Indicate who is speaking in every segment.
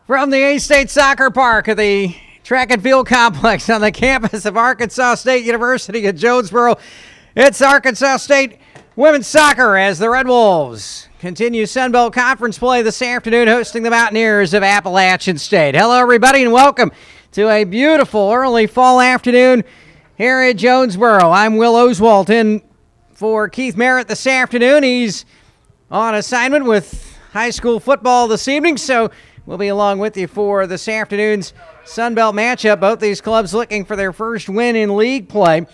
Speaker 1: From the A-State Soccer Park at the Track and Field Complex on the campus of Arkansas State University at Jonesboro, it's Arkansas State women's soccer as the Red Wolves continue Sun Belt Conference play this afternoon, hosting the Mountaineers of Appalachian State. Hello, everybody, and welcome to a beautiful early fall afternoon here at Jonesboro. I'm Will Oswalt in for Keith Merritt this afternoon. He's on assignment with high school football this evening, so we'll be along with you for this afternoon's Sun Belt matchup. Both these clubs looking for their first win in league play.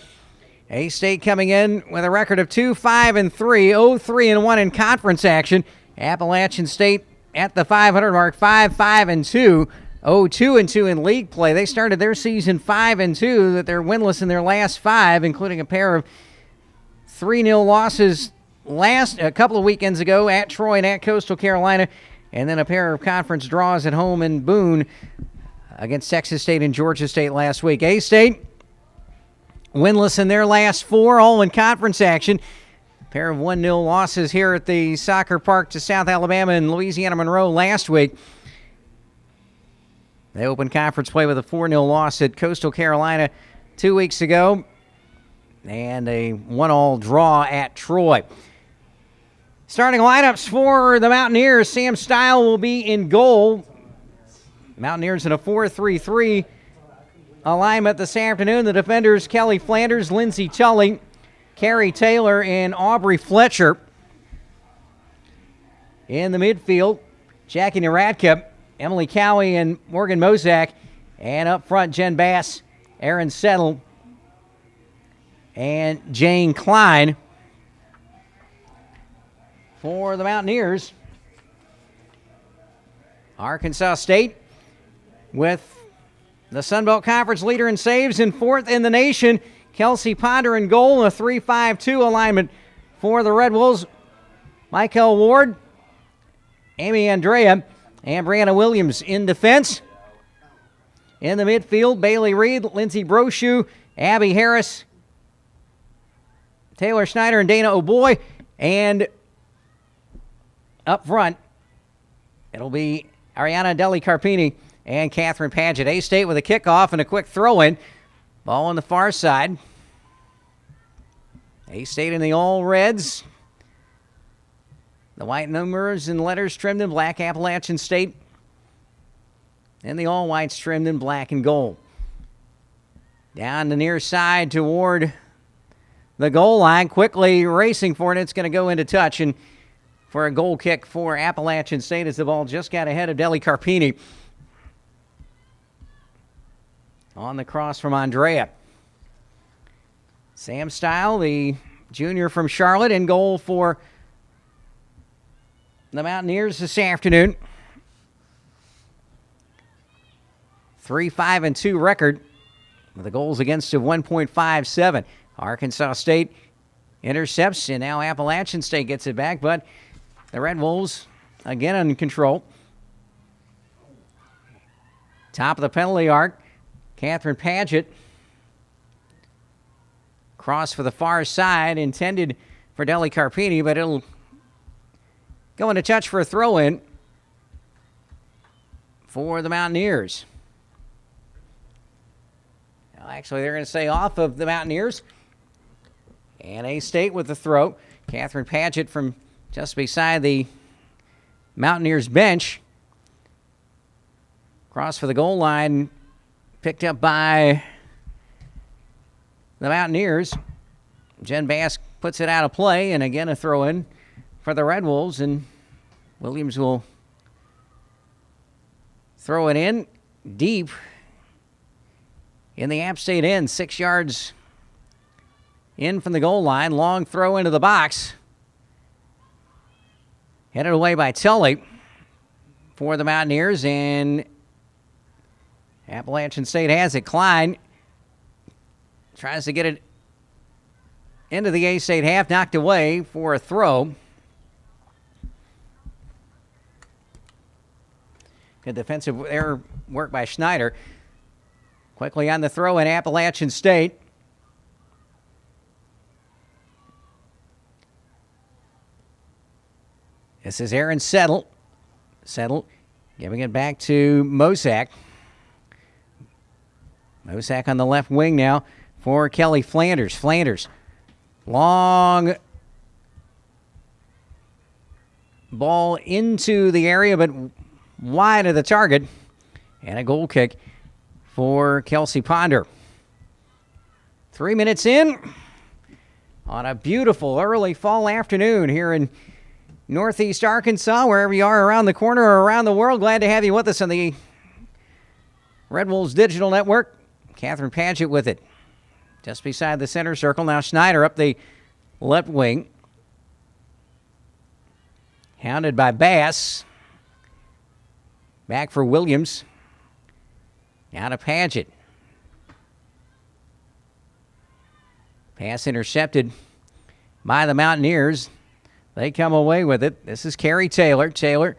Speaker 1: A-State coming in with a record of 2-5-3, 0-3-1 in conference action. Appalachian State at the 500 mark, 5-5-2, 0-2-2 in league play. They started their season 5-2, that they're winless in their last five, including a pair of 3-0 losses a couple of weekends ago at Troy and at Coastal Carolina, and then a pair of conference draws at home in Boone against Texas State and Georgia State last week. A-State winless in their last four, all in conference action. A pair of 1-0 losses here at the soccer park to South Alabama and Louisiana Monroe last week. They opened conference play with a 4-0 loss at Coastal Carolina 2 weeks ago, and a 1-1 draw at Troy. Starting lineups for the Mountaineers, Sam Stile will be in goal. Mountaineers in a 4-3-3 alignment this afternoon. The defenders, Kelly Flanders, Lindsey Tully, Carrie Taylor, and Aubrey Fletcher. In the midfield, Jackie Naratka, Emily Cowie, and Morgan Mozak. And up front, Jen Bass, Aaron Settle, and Jane Klein. For the Mountaineers, Arkansas State with the Sun Belt Conference leader in saves and fourth in the nation, Kelsey Ponder in goal, a 3-5-2 alignment for the Red Wolves. Michael Ward, Amy Andrea, and Brianna Williams in defense. In the midfield, Bailey Reed, Lindsey Brochu, Abby Harris, Taylor Schneider, and Dana O'Boy. And up front, it'll be Ariana Deli Carpini and Catherine Paget. A-State with a kickoff and a quick throw-in. Ball on the far side. A-State in the all reds. The white numbers and letters trimmed in black, Appalachian State. And the all whites trimmed in black and gold. Down the near side toward the goal line, quickly racing for it. It's going to go into touch and for a goal kick for Appalachian State as the ball just got ahead of Deli Carpini. On the cross from Andrea. Sam Stile, the junior from Charlotte, in goal for the Mountaineers this afternoon. 3-5-2 record with a goals against of 1.57. Arkansas State intercepts, and now Appalachian State gets it back, but the Red Wolves again in control. Top of the penalty arc, Catherine Paget. Cross for the far side, intended for Deli Carpini, but it'll go into touch for a throw-in for the Mountaineers. Well, actually, they're going to say off of the Mountaineers. And A-State with the throw. Catherine Paget from just beside the Mountaineers bench. Cross for the goal line, picked up by the Mountaineers. Jen Bass puts it out of play, and again a throw-in for the Red Wolves, and Williams will throw it in deep in the App State end, 6 yards in from the goal line. Long throw into the box. Headed away by Tully for the Mountaineers, and Appalachian State has it. Klein tries to get it into the A-State half, knocked away for a throw. Good defensive error work by Schneider. Quickly on the throw in Appalachian State. This is Aaron Settle. Settle Giving it back to Mosak. Mosak on the left wing now for Kelly Flanders. Flanders. Long ball into the area, but wide of the target. And a goal kick for Kelsey Ponder. 3 minutes in on a beautiful early fall afternoon here in Northeast Arkansas, wherever you are around the corner or around the world. Glad to have you with us on the Red Wolves Digital Network. Catherine Paget with it. Just beside the center circle. Now Schneider up the left wing. Hounded by Bass. Back for Williams. Now to Paget. Pass intercepted by the Mountaineers. They come away with it. This is Carrie Taylor. Taylor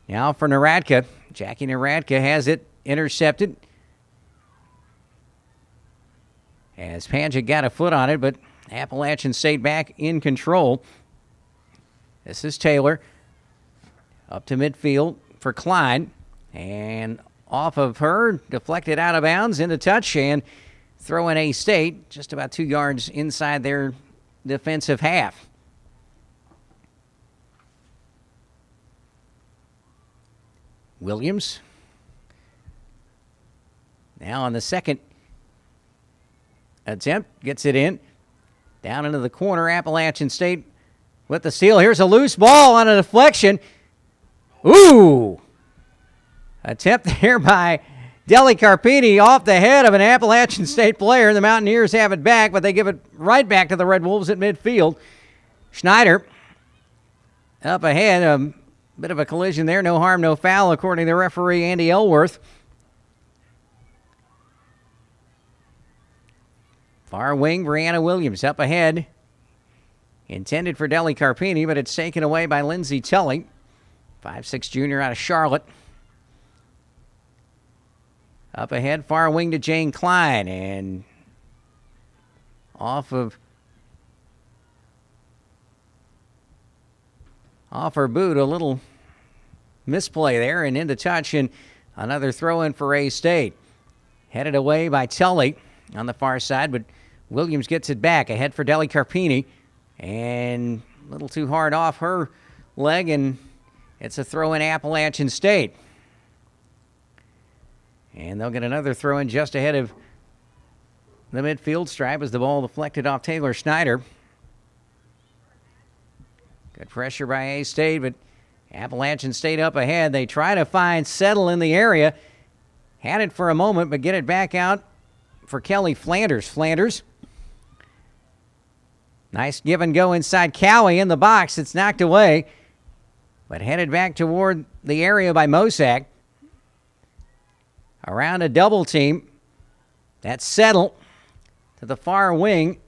Speaker 1: now for Naradka. Jackie Naradka has it intercepted. As Paget got a foot on it, but Appalachian State back in control. This is Taylor. Up to midfield for Klein. And off of her, deflected out of bounds into touch, and throw in A-State, just about 2 yards inside their defensive half. Williams. Now on the second attempt, gets it in. Down into the corner, Appalachian State with the steal. Here's a loose ball on a deflection. Ooh! Attempt there by Deli Carpini off the head of an Appalachian State player. The Mountaineers have it back, but they give it right back to the Red Wolves at midfield. Schneider up ahead. A bit of a collision there. No harm, no foul, according to referee Andy Elworth. Far wing, Brianna Williams up ahead. Intended for Deli Carpini, but it's taken away by Lindsay Tully. 5'6" junior out of Charlotte. Up ahead, far wing to Jane Klein, and off her boot, a little misplay there, and into touch, and another throw-in for A-State. Headed away by Tully on the far side, but Williams gets it back. Ahead for Deli Carpini, and a little too hard off her leg, and it's a throw-in Appalachian State. And they'll get another throw-in just ahead of the midfield stripe as the ball deflected off Taylor Schneider. Good pressure by A-State, but Appalachian State up ahead. They try to find Settle in the area. Had it for a moment, but get it back out for Kelly Flanders. Flanders. Nice give and go inside Cowie in the box. It's knocked away, but headed back toward the area by Mosak. Around a double team. That's Settle to the far wing.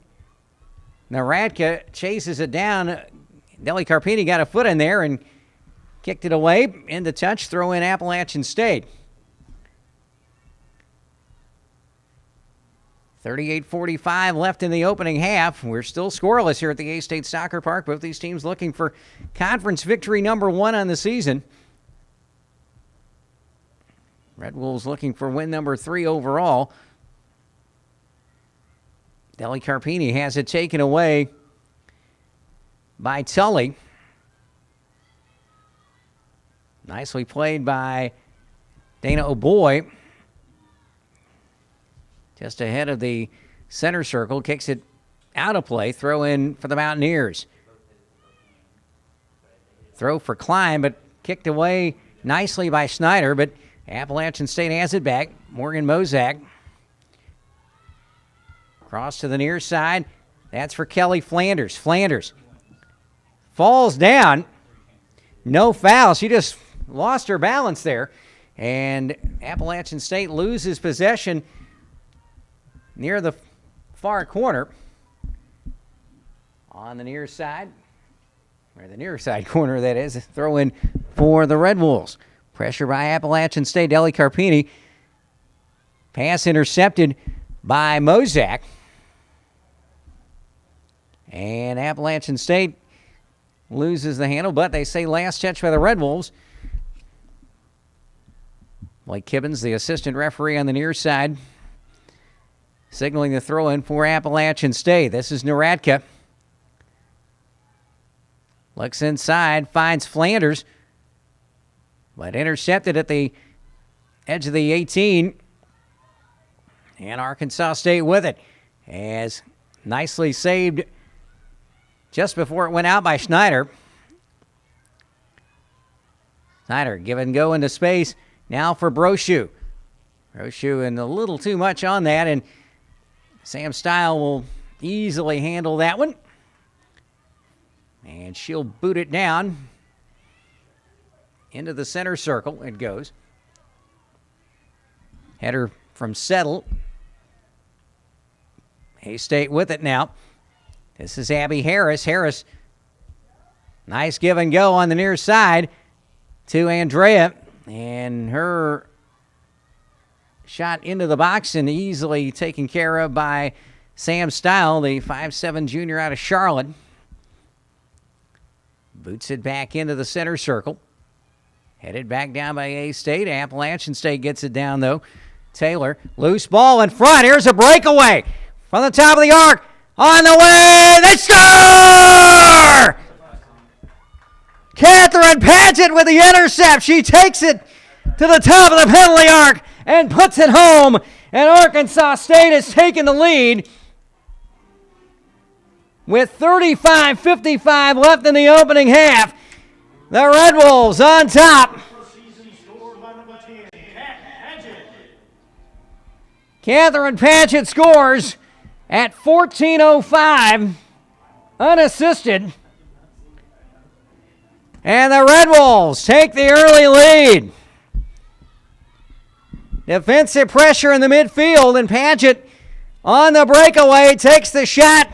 Speaker 1: Naradka chases it down. Deli Carpini got a foot in there and kicked it away. Into touch, throw in Appalachian State. 38:45 left in the opening half. We're still scoreless here at the A-State Soccer Park. Both these teams looking for conference victory number 1 on the season. Red Wolves looking for win number 3 overall. Deli Carpini has it taken away by Tully. Nicely played by Dana O'Boy. Just ahead of the center circle. Kicks it out of play. Throw in for the Mountaineers. Throw for Klein, but kicked away nicely by Schneider, but Appalachian State has it back. Morgan Mosak. Cross to the near side. That's for Kelly Flanders. Flanders falls down. No foul. She just lost her balance there. And Appalachian State loses possession near the far corner. On the near side. Or the near side corner, that is. Throw in for the Red Wolves. Pressure by Appalachian State. Deli Carpini. Pass intercepted by Mosak. And Appalachian State loses the handle, but they say last touch by the Red Wolves. Blake Kibbins, the assistant referee on the near side, signaling the throw-in for Appalachian State. This is Naradka. Looks inside, finds Flanders, but intercepted at the edge of the 18. And Arkansas State with it, as nicely saved just before it went out by Schneider. Schneider give and go into space. Now for Brochu. Brochu and a little too much on that, and Sam Stile will easily handle that one. And she'll boot it down into the center circle. It goes. Header from Settle. A-State with it now. This is Abby Harris. Harris, nice give and go on the near side to Andrea. And her shot into the box and easily taken care of by Sam Stile, the 5'7" junior out of Charlotte. Boots it back into the center circle. Headed back down by A-State. Appalachian State gets it down, though. Taylor, loose ball in front. Here's a breakaway from the top of the arc. On the way, they score! Catherine Paget with the intercept. She takes it to the top of the penalty arc and puts it home. And Arkansas State has taken the lead with 35-55 left in the opening half. The Red Wolves on top. Catherine Paget scores at 14:05, unassisted. And the Red Wolves take the early lead. Defensive pressure in the midfield, and Paget on the breakaway takes the shot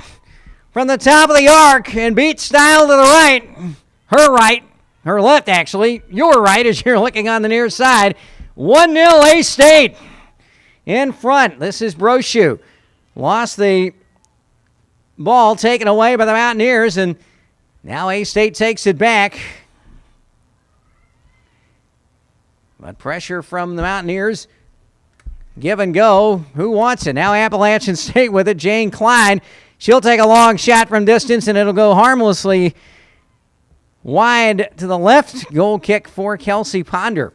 Speaker 1: from the top of the arc and beats Stile to the right. Her left, actually. Your right as you're looking on the near side. 1-0 A-State in front. This is Brochu. Lost the ball, taken away by the Mountaineers, and now A-State takes it back. But pressure from the Mountaineers. Give and go. Who wants it? Now Appalachian State with it. Jane Klein. She'll take a long shot from distance, and it'll go harmlessly wide to the left. Goal kick for Kelsey Ponder.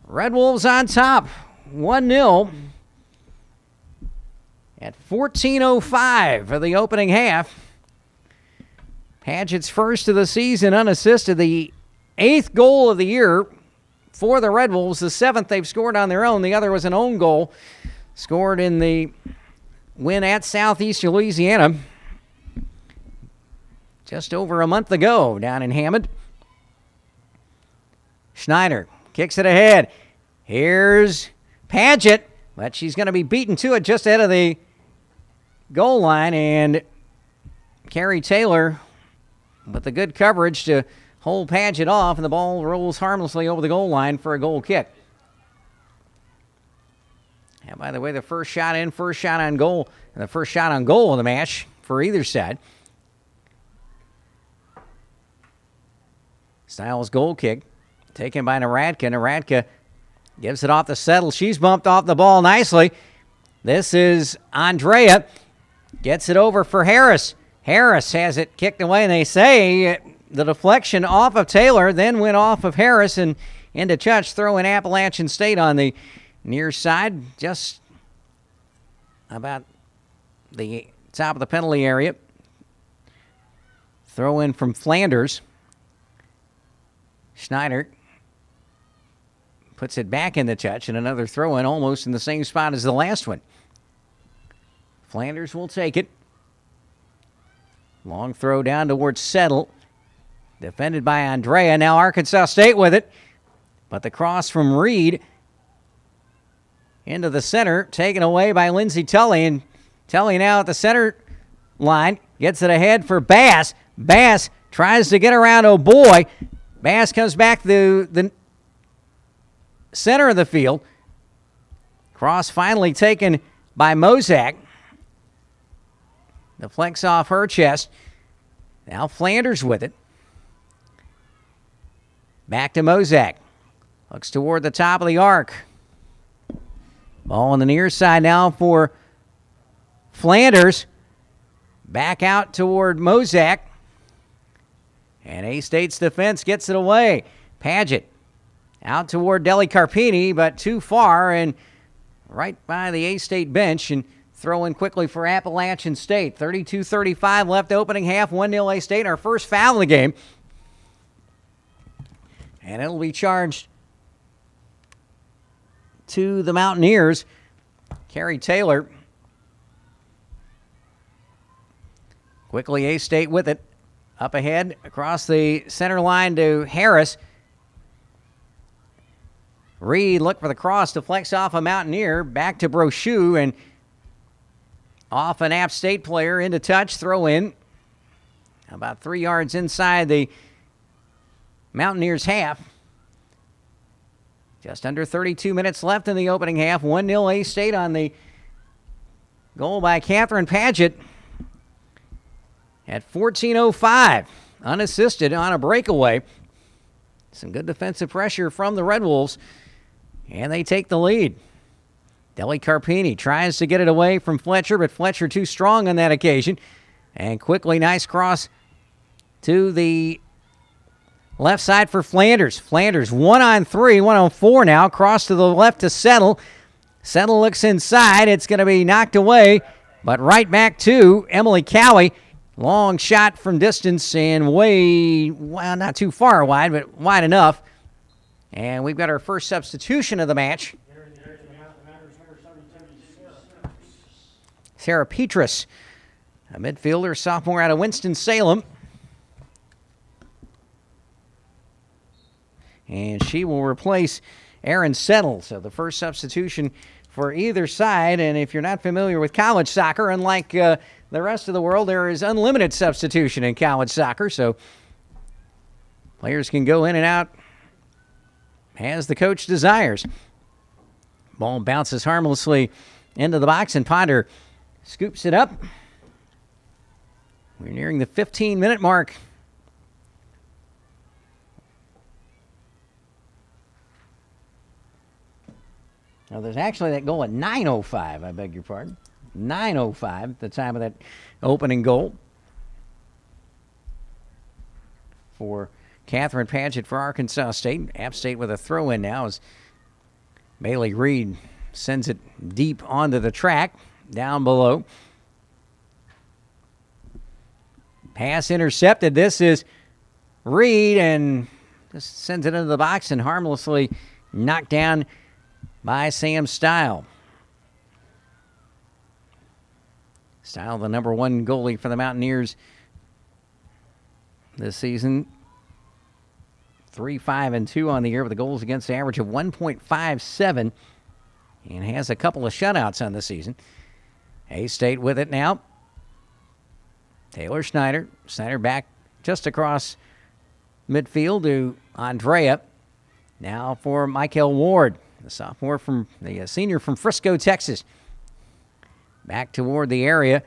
Speaker 1: Red Wolves on top. 1-0 at 14:05 for the opening half. Paget's first of the season unassisted. The 8th goal of the year for the Red Wolves. The 7th they've scored on their own. The other was an own goal scored in the win at Southeastern Louisiana just over a month ago down in Hammond. Schneider kicks it ahead. Here's Paget, but she's going to be beaten to it just ahead of the goal line, and Carrie Taylor with the good coverage to hold Paget off, and the ball rolls harmlessly over the goal line for a goal kick. And by the way, the first shot on goal, and the first shot on goal in the match for either side. Stiles goal kick taken by Naradka. Naradka gives it off the settle. She's bumped off the ball nicely. This is Andrea. Gets it over for Harris. Harris has it kicked away, and they say the deflection off of Taylor, then went off of Harris and into touch, throwing Appalachian State on the near side, just about the top of the penalty area. Throw in from Flanders. Schneider puts it back in the touch, and another throw in almost in the same spot as the last one. Flanders will take it. Long throw down towards Settle. Defended by Andrea. Now Arkansas State with it. But the cross from Reed into the center, taken away by Lindsay Tully. And Tully now at the center line. Gets it ahead for Bass. Bass tries to get around O'Boy. Bass comes back to the center of the field. Cross finally taken by Mozak. Deflects off her chest. Now Flanders with it. Back to Mozak. Looks toward the top of the arc. Ball on the near side now for Flanders. Back out toward Mozak. And A-State's defense gets it away. Paget out toward Deli Carpini, but too far and right by the A-State bench, and throw in quickly for Appalachian State. 32-35 left opening half, 1-0 A-State. Our first foul of the game. And it'll be charged to the Mountaineers. Kerry Taylor. Quickly A-State with it. Up ahead across the center line to Harris. Reed looked for the cross to flex off a Mountaineer. Back to Brochu and off an App State player into touch. Throw in. About 3 yards inside the Mountaineers half. Just under 32 minutes left in the opening half. 1-0 A-State on the goal by Catherine Paget. At 14:05, unassisted on a breakaway. Some good defensive pressure from the Red Wolves, and they take the lead. Deli Carpini tries to get it away from Fletcher, but Fletcher too strong on that occasion. And quickly, nice cross to the left side for Flanders. Flanders 1-on-3, 1-on-4 now. Cross to the left to Settle. Settle looks inside. It's going to be knocked away, but right back to Emily Cowie. Long shot from distance and way, well, not too far wide, but wide enough. And we've got our first substitution of the match. Sarah Petrus, a midfielder, sophomore out of Winston-Salem. And she will replace Erin Settle. So the first substitution for either side. And if you're not familiar with college soccer, unlike the rest of the world, there is unlimited substitution in college soccer. So players can go in and out as the coach desires. Ball bounces harmlessly into the box, and Ponder scoops it up. We're nearing the 15-minute mark. Now, there's actually that goal at 9:05, I beg your pardon. 9:05, the time of that opening goal for Catherine Paget for Arkansas State. App State with a throw-in now as Bailey Reed sends it deep onto the track, down below. Pass intercepted. This is Reed, and just sends it into the box and harmlessly knocked down by Sam Stile. Stile, the number one goalie for the Mountaineers this season. 3-5-2 on the year with a goals against average of 1.57 and has a couple of shutouts on the season. A-State with it now. Taylor Schneider. Schneider back just across midfield to Andrea. Now for Michael Ward, the sophomore from the senior from Frisco, Texas. Back toward the area,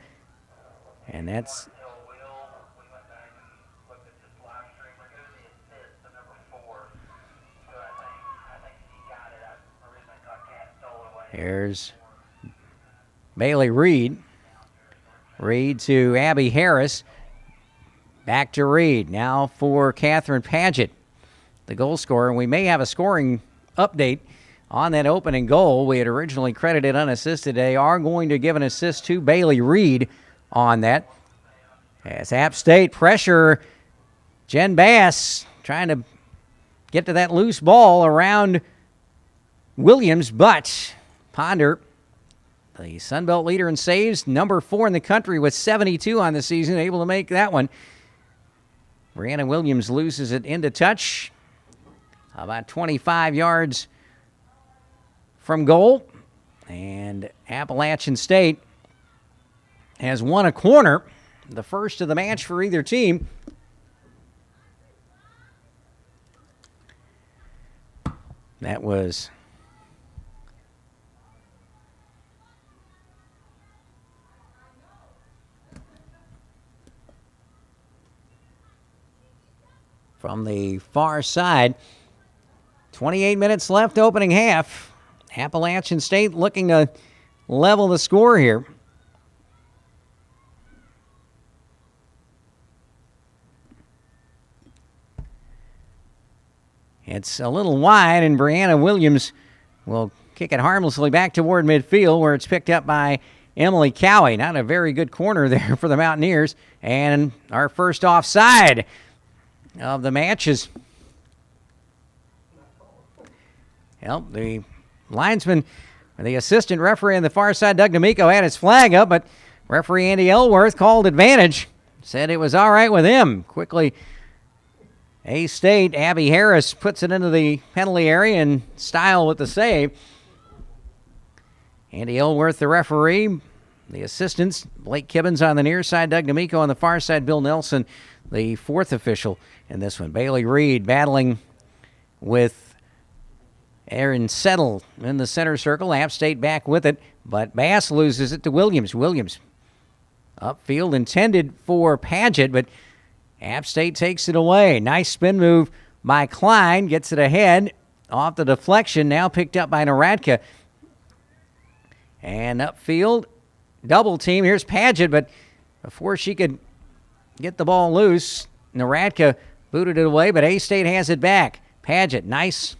Speaker 1: and that's here's Bailey Reed. Reed to Abby Harris. Back to Reed. Now for Catherine Paget, the goal scorer. And we may have a scoring update on that opening goal. We had originally credited unassisted. They are going to give an assist to Bailey Reed on that. As App State pressure, Jen Bass trying to get to that loose ball around Williams, but Ponder, the Sunbelt leader in saves, number 4 in the country with 72 on the season, able to make that one. Brianna Williams loses it into touch, about 25 yards from goal, and Appalachian State has won a corner, the first of the match for either team. That was from the far side 28 minutes left, opening half. Appalachian State looking to level the score here. It's a little wide, and Brianna Williams will kick it harmlessly back toward midfield, where it's picked up by Emily Cowie. Not a very good corner there for the Mountaineers. And our first offside of the match is, well, the linesman, the assistant referee on the far side, Doug D'Amico, had his flag up, but referee Andy Elworth called advantage, said it was all right with him. Quickly, A-State, Abby Harris puts it into the penalty area in style with the save. Andy Elworth, the referee. The assistants, Blake Kibbins on the near side, Doug D'Amico on the far side, Bill Nelson, the fourth official in this one. Bailey Reed battling with Aaron Settle in the center circle. App State back with it, but Bass loses it to Williams. Williams upfield intended for Paget, but App State takes it away. Nice spin move by Klein, gets it ahead off the deflection, now picked up by Naradka. And upfield, double team. Here's Paget, but before she could get the ball loose, Naradka booted it away, but A-State has it back. Paget, nice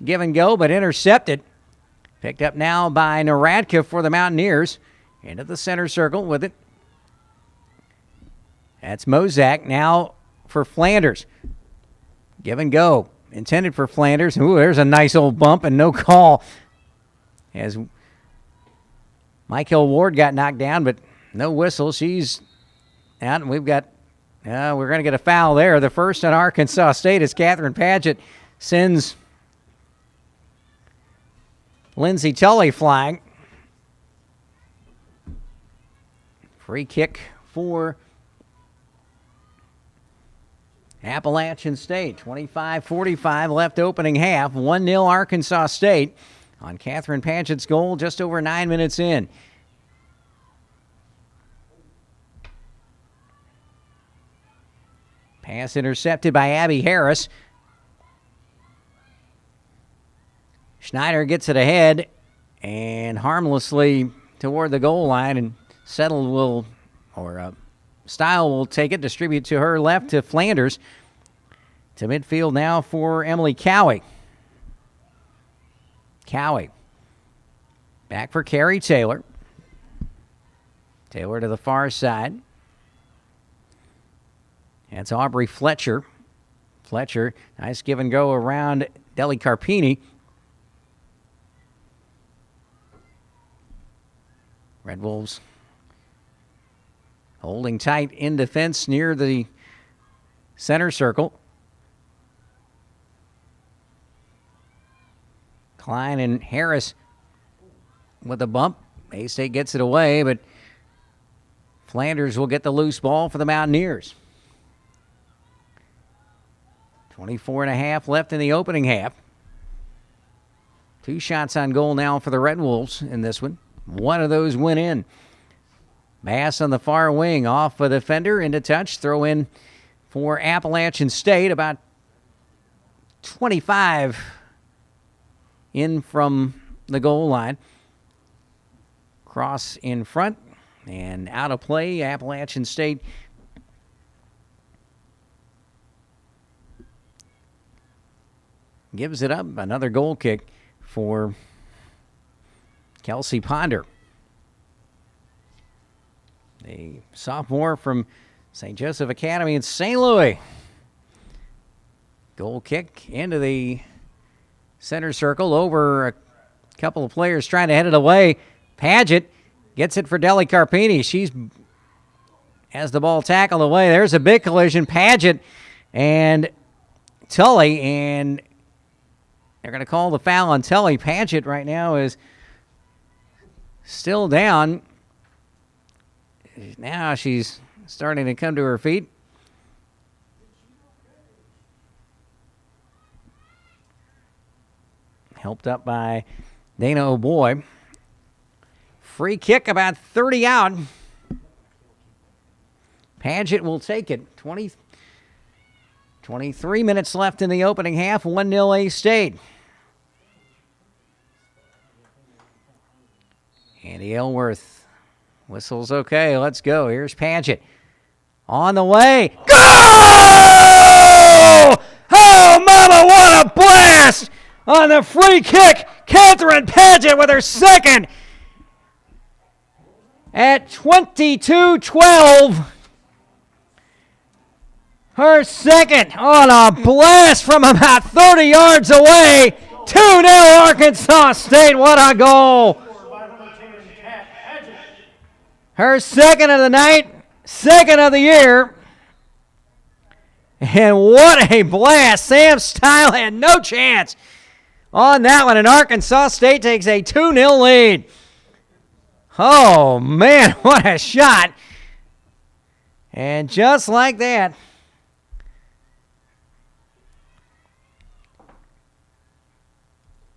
Speaker 1: give and go, but intercepted. Picked up now by Naradka for the Mountaineers. Into the center circle with it. That's Mozak now for Flanders. Give and go. Intended for Flanders. Ooh, there's a nice old bump and no call. As Michael Ward got knocked down, but no whistle. She's out, and we're going to get a foul there. The first on Arkansas State as Catherine Paget sends Lindsay Tully flying. Free kick for Appalachian State. 25-45 left opening half. 1-0 Arkansas State on Catherine Paget's goal just over 9 minutes in. Pass intercepted by Abby Harris. Schneider gets it ahead and harmlessly toward the goal line, and Style will take it, distribute to her left to Flanders. To midfield now for Emily Cowie. Cowie. Back for Carrie Taylor. Taylor to the far side. That's Aubrey Fletcher. Fletcher, nice give and go around Deli Carpini. Red Wolves holding tight in defense near the center circle. Klein and Harris with a bump. A-State gets it away, but Flanders will get the loose ball for the Mountaineers. 24.5 left in the opening half. 2 shots on goal now for the Red Wolves in this one. One of those went in. Bass on the far wing, off a defender, into touch. Throw in for Appalachian State, about 25 in from the goal line. Cross in front and out of play. Appalachian State gives it up. Another goal kick for Kelsey Ponder, the sophomore from St. Joseph Academy in St. Louis. Goal kick into the center circle over a couple of players trying to head it away. Paget gets it for Deli Carpini. She's has the ball tackled away. There's a big collision. Paget and Tully, and they're going to call the foul on Tully. Paget right now is still down. Now she's starting to come to her feet. Helped up by Dana O'Boy. Free kick about 30 out. Paget will take it. 23 minutes left in the opening half, 1-0 A-State. Andy Elworth whistles okay, let's go. Here's Paget. On the way. Go! Oh, mama, what a blast! On the free kick, Catherine Paget with her second at 22-12. Her second on a blast from about 30 yards away. 2-0 Arkansas State. What a goal. Her second of the night, second of the year. And what a blast. Sam Stile had no chance on that one, and Arkansas State takes a 2-0 lead. Oh, man, what a shot. And just like that,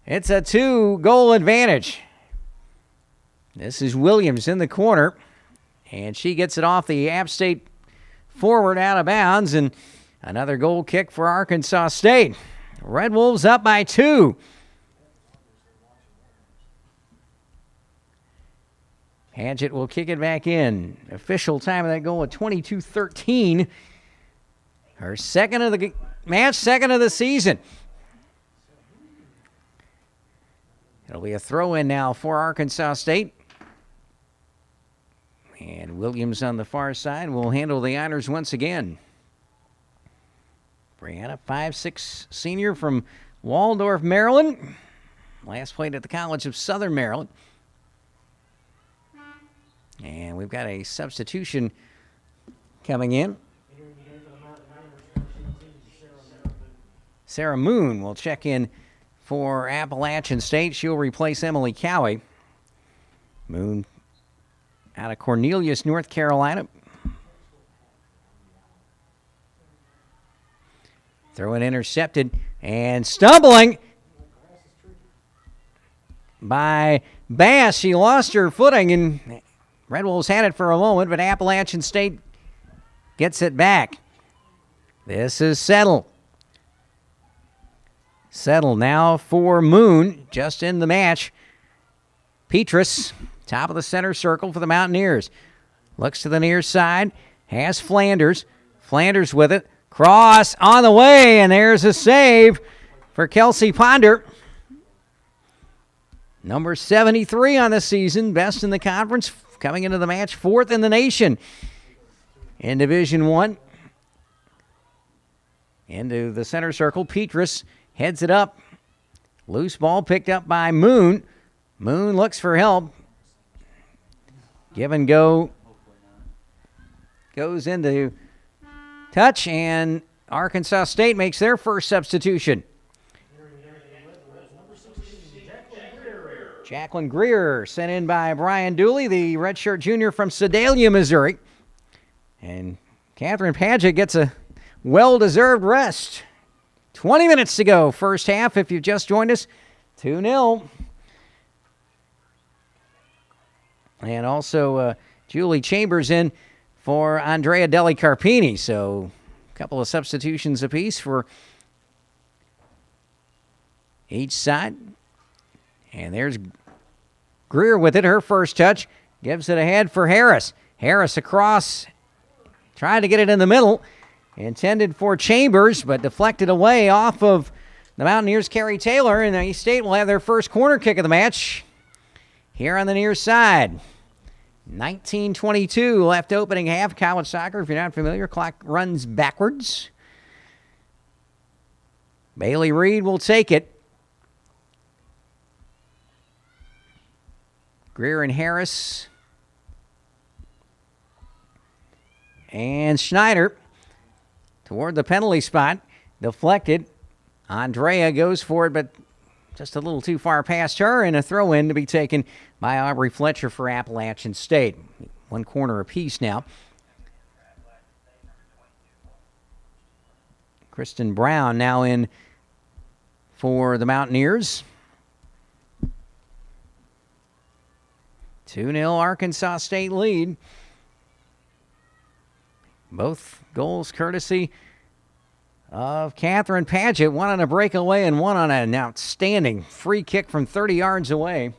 Speaker 1: it's a 2-goal advantage. This is Williams in the corner, and she gets it off the App State forward out of bounds, and another goal kick for Arkansas State. Red Wolves up by 2. Paget will kick it back in. Official time of that goal at 22-13. Her second of the match, second of the season. It'll be a throw-in now for Arkansas State. And Williams on the far side will handle the honors once again. Brianna, 5'6", senior from Waldorf, Maryland. Last played at the College of Southern Maryland. And we've got a substitution coming in. Sarah Moon will check in for Appalachian State. She'll replace Emily Cowie. Moon out of Cornelius, North Carolina. Throw it intercepted and stumbling by Bass. She lost her footing, and Red Wolves had it for a moment, but Appalachian State gets it back. This is Settle. Settle now for Moon, just in the match. Petrus, top of the center circle for the Mountaineers. Looks to the near side, has Flanders. Flanders with it. Cross on the way, and there's a save for Kelsey Ponder. Number 73 on the season, best in the conference, coming into the match, 4th in the nation in Division I. Into the center circle, Petrus heads it up. Loose ball picked up by Moon. Moon looks for help. Give and go. Goes into touch, and Arkansas State makes their first substitution. Jacqueline Greer, sent in by Brian Dooley, the redshirt junior from Sedalia, Missouri. And Catherine Paget gets a well-deserved rest. 20 minutes to go, first half, if you've just joined us. 2-0. And also Julie Chambers in for Andrea Deli Carpini. So a couple of substitutions apiece for each side. And there's Greer with it, her first touch. Gives it ahead for Harris. Harris across, trying to get it in the middle. Intended for Chambers, but deflected away off of the Mountaineers' Carrie Taylor. And East State will have their first corner kick of the match here on the near side. 19:22 left opening half. College soccer, if you're not familiar, clock runs backwards. Bailey Reed will take it. Greer and Harris. And Schneider toward the penalty spot. Deflected. Andrea goes for it, but just a little too far past her, and a throw-in to be taken by Aubrey Fletcher for Appalachian State. One corner apiece now. Kristen Brown now in for the Mountaineers. 2-0 Arkansas State lead. Both goals courtesy of Catherine Paget, one on a breakaway and one on an outstanding free kick from 30 yards away.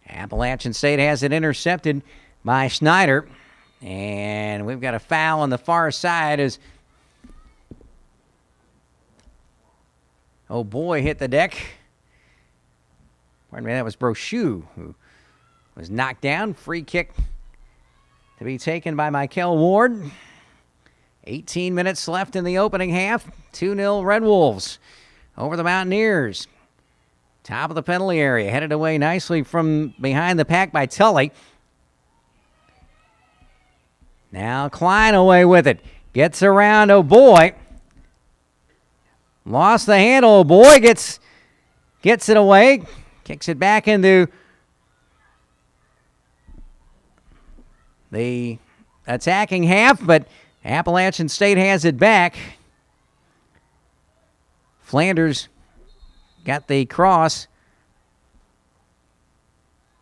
Speaker 1: Appalachian State has it intercepted by Schneider, and we've got a foul on the far side as oh boy hit the deck. Pardon me, that was Brochu who was knocked down. Free kick to be taken by Michael Ward. 18 minutes left in the opening half. 2-0 Red Wolves over the Mountaineers. Top of the penalty area. Headed away nicely from behind the pack by Tully. Now Klein away with it. Gets around O'Boy. Lost the handle. O'Boy gets it away. Kicks it back into the attacking half, but Appalachian State has it back. Flanders got the cross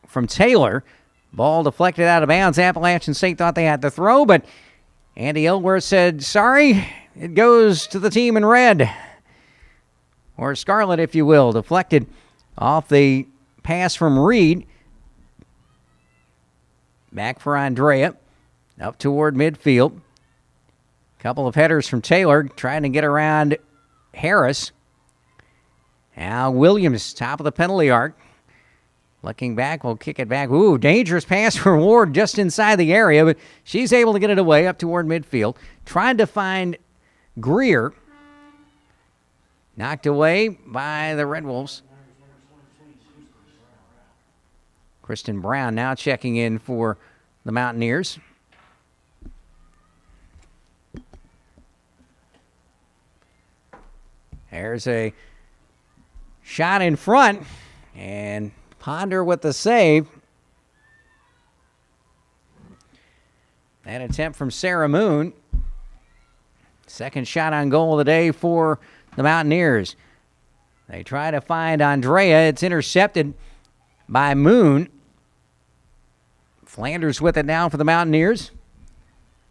Speaker 1: from Taylor. Ball deflected out of bounds. Appalachian State thought they had the throw, but Andy Elworth said, sorry, it goes to the team in red. Or scarlet, if you will. Deflected off the pass from Reed. Back for Andrea. Up toward midfield. Couple of headers from Taylor trying to get around Harris. Now Williams, top of the penalty arc. Looking back, we'll kick it back. Ooh, dangerous pass for Ward just inside the area, but she's able to get it away up toward midfield. Trying to find Greer. Knocked away by the Red Wolves. Kristen Brown now checking in for the Mountaineers. There's a shot in front, and Ponder with the save. That attempt from Sarah Moon. Second shot on goal of the day for the Mountaineers. They try to find Andrea. It's intercepted by Moon. Flanders with it now for the Mountaineers.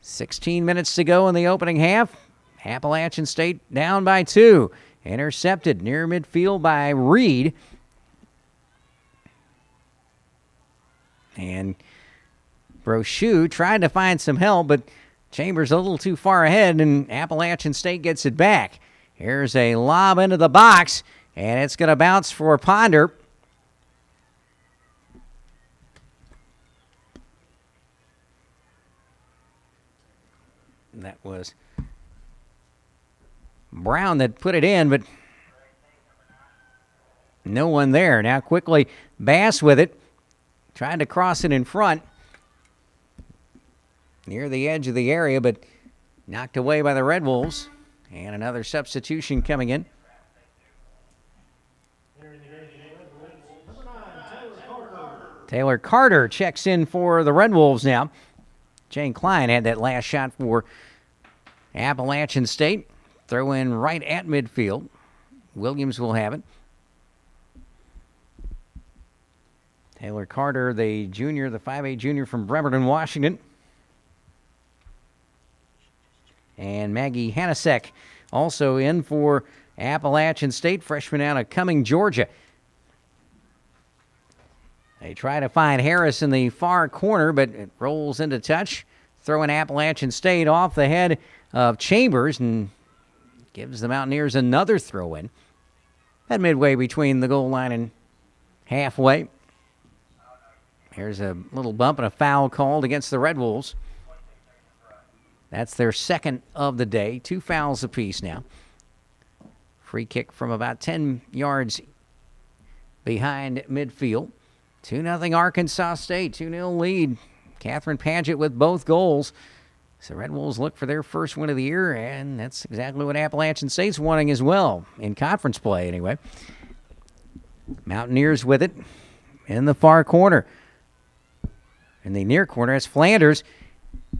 Speaker 1: 16 minutes to go in the opening half. Appalachian State down by 2. Intercepted near midfield by Reed. And Brochu tried to find some help, but Chambers a little too far ahead, and Appalachian State gets it back. Here's a lob into the box, and it's going to bounce for Ponder. That was Brown that put it in, but no one there. Now quickly Bass with it. Trying to cross it in front. Near the edge of the area, but knocked away by the Red Wolves. And another substitution coming in. Taylor Carter checks in for the Red Wolves now. Jane Klein had that last shot for Appalachian State. Throw in right at midfield. Williams will have it. Taylor Carter, the junior, the 5'8 junior from Bremerton, Washington. And Maggie Hanasek also in for Appalachian State, freshman out of Cumming, Georgia. They try to find Harris in the far corner, but it rolls into touch. Throwing Appalachian State off the head of Chambers and gives the Mountaineers another throw in. At midway between the goal line and halfway. Here's a little bump and a foul called against the Red Wolves. That's their second of the day. 2 fouls apiece now. Free kick from about 10 yards behind midfield. 2-0 Arkansas State. 2-0 lead. Catherine Paget with both goals. So Red Wolves look for their first win of the year, and that's exactly what Appalachian State's wanting as well, in conference play anyway. Mountaineers with it in the far corner. In the near corner, it's Flanders.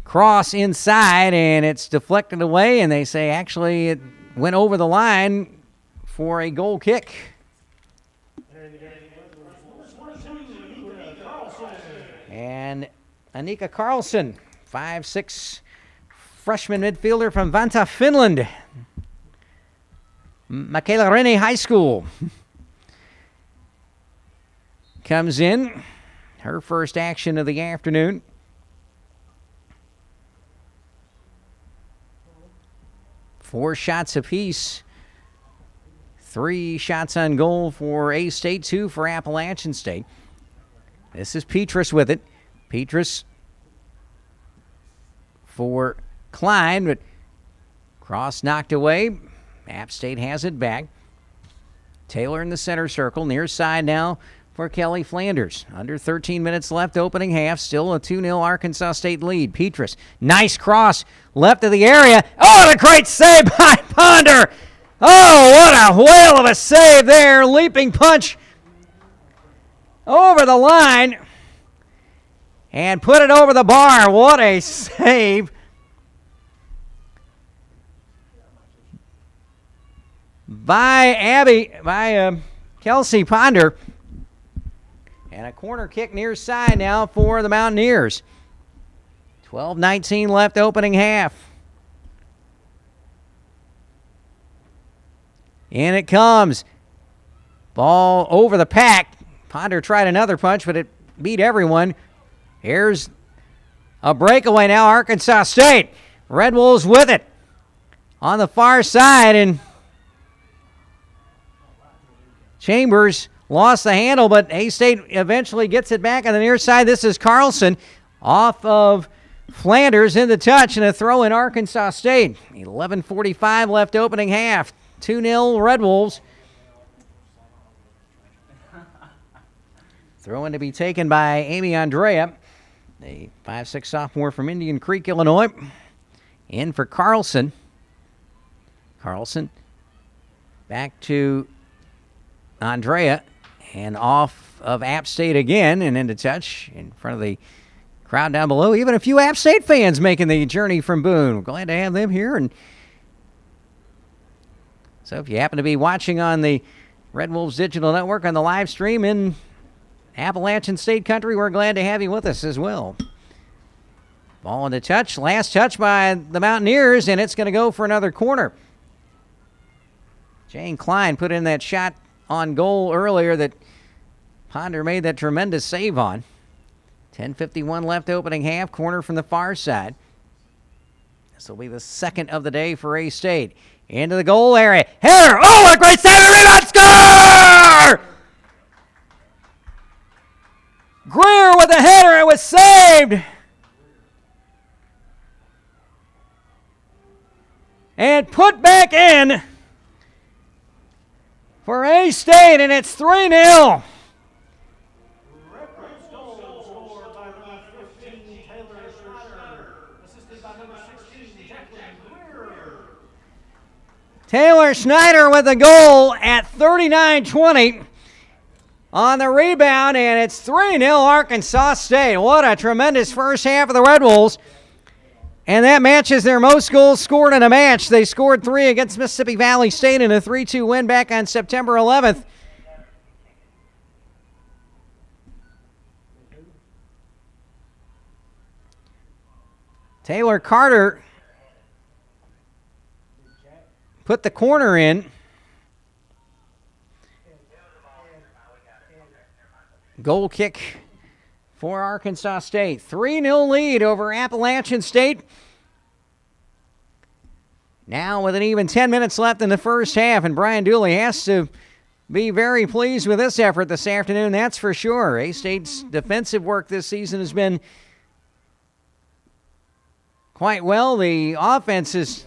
Speaker 1: Cross inside, and it's deflected away, and they say actually it went over the line for a goal kick. And Anika Carlson, 5'6", freshman midfielder from Vanta, Finland. Michaela Rene High School. Comes in. Her first action of the afternoon. Four shots apiece. 3 shots on goal for A-State, 2 for Appalachian State. This is Petrus with it. Petrus for Klein, but cross knocked away. App State has it back. Taylor in the center circle, near side now for Kelly Flanders. Under 13 minutes left, opening half. Still a 2-0 Arkansas State lead. Petrus, nice cross, left of the area. Oh, what a great save by Ponder! Oh, what a whale of a save there. Leaping punch over the line and put it over the bar. What a save by Kelsey Ponder. And a corner kick near side now for the Mountaineers. 12:19 left, opening half. In it comes. Ball over the pack. Ponder tried another punch, but it beat everyone. Here's a breakaway now, Arkansas State. Red Wolves with it on the far side, and Chambers lost the handle, but A-State eventually gets it back on the near side. This is Carlson off of Flanders in the touch, and a throw in Arkansas State. 11:45 left, opening half. 2-0 Red Wolves. Throw in to be taken by Amy Andrea, a 5'6" sophomore from Indian Creek, Illinois. In for Carlson. Carlson back to Andrea, and off of App State again, and into touch in front of the crowd down below. Even a few App State fans making the journey from Boone. We're glad to have them here. And so if you happen to be watching on the Red Wolves Digital Network on the live stream in Appalachian State Country, we're glad to have you with us as well. Ball into touch. Last touch by the Mountaineers, and it's going to go for another corner. Jane Klein put in that shot on goal earlier that Ponder made that tremendous save on. 10:51 left, opening half. Corner from the far side. This will be the second of the day for A-State. Into the goal area. Header! Oh, what a great center! Rebound! Score! Greer with a header. It was saved. And put back in for A-State, and it's 3-0. Taylor Schneider with a goal at 39:20 on the rebound, and it's 3-0 Arkansas State. What a tremendous first half of the Red Wolves. And that matches their most goals scored in a match. They scored 3 against Mississippi Valley State in a 3-2 win back on September 11th. Taylor Carter put the corner in. Goal kick for Arkansas State. 3-0 lead over Appalachian State. Now with an even 10 minutes left in the first half, and Brian Dooley has to be very pleased with this effort this afternoon, that's for sure. A-State's defensive work this season has been quite well. The offense has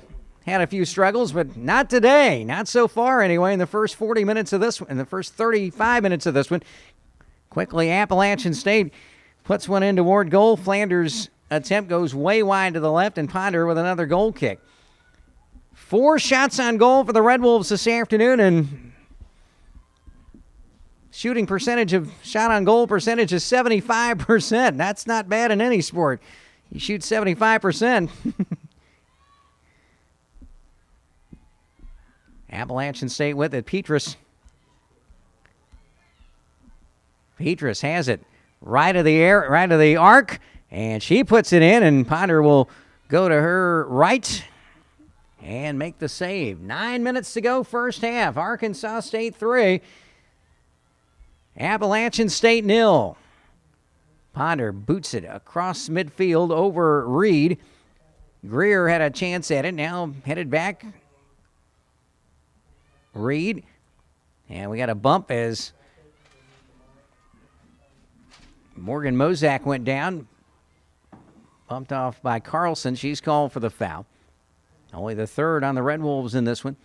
Speaker 1: had a few struggles, but not today. Not so far anyway in the first 40 minutes of this one, in the first 35 minutes of this one. Quickly, Appalachian State puts one in toward goal. Flanders' attempt goes way wide to the left, and Ponder with another goal kick. 4 shots on goal for the Red Wolves this afternoon, and shot on goal percentage is 75%. That's not bad in any sport. You shoot 75%. Appalachian State with it. Petrus has it right of the arc, and she puts it in, and Ponder will go to her right and make the save. 9 minutes to go, first half. Arkansas State 3, Appalachian State 0. Ponder boots it across midfield over Reed. Greer had a chance at it, now headed back. Reed, and we got a bump as Morgan Mozak went down. Bumped off by Carlson. She's called for the foul. Only the third on the Red Wolves in this one.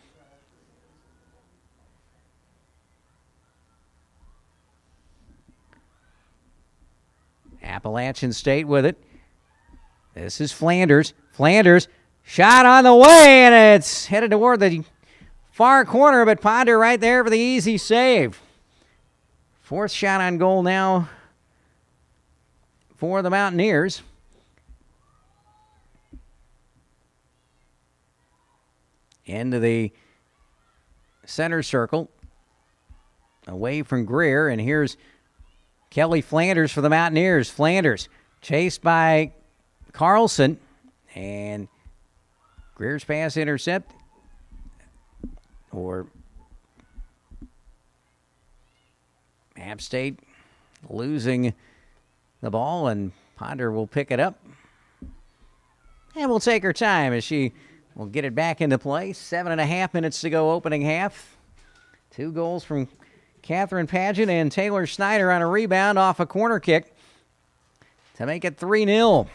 Speaker 1: Appalachian State with it. This is Flanders. Flanders, shot on the way, and it's headed toward the far corner, but Ponder right there for the easy save. Fourth shot on goal now for the Mountaineers. Into the center circle, away from Greer, and here's Kelly Flanders for the Mountaineers. Flanders chased by Carlson, and Greer's pass intercept, or App State losing the ball, and Ponder will pick it up. And we'll take her time as she will get it back into play. 7.5 minutes to go, opening half. 2 goals from Catherine Pageant and Taylor Snyder on a rebound off a corner kick to make it 3-0.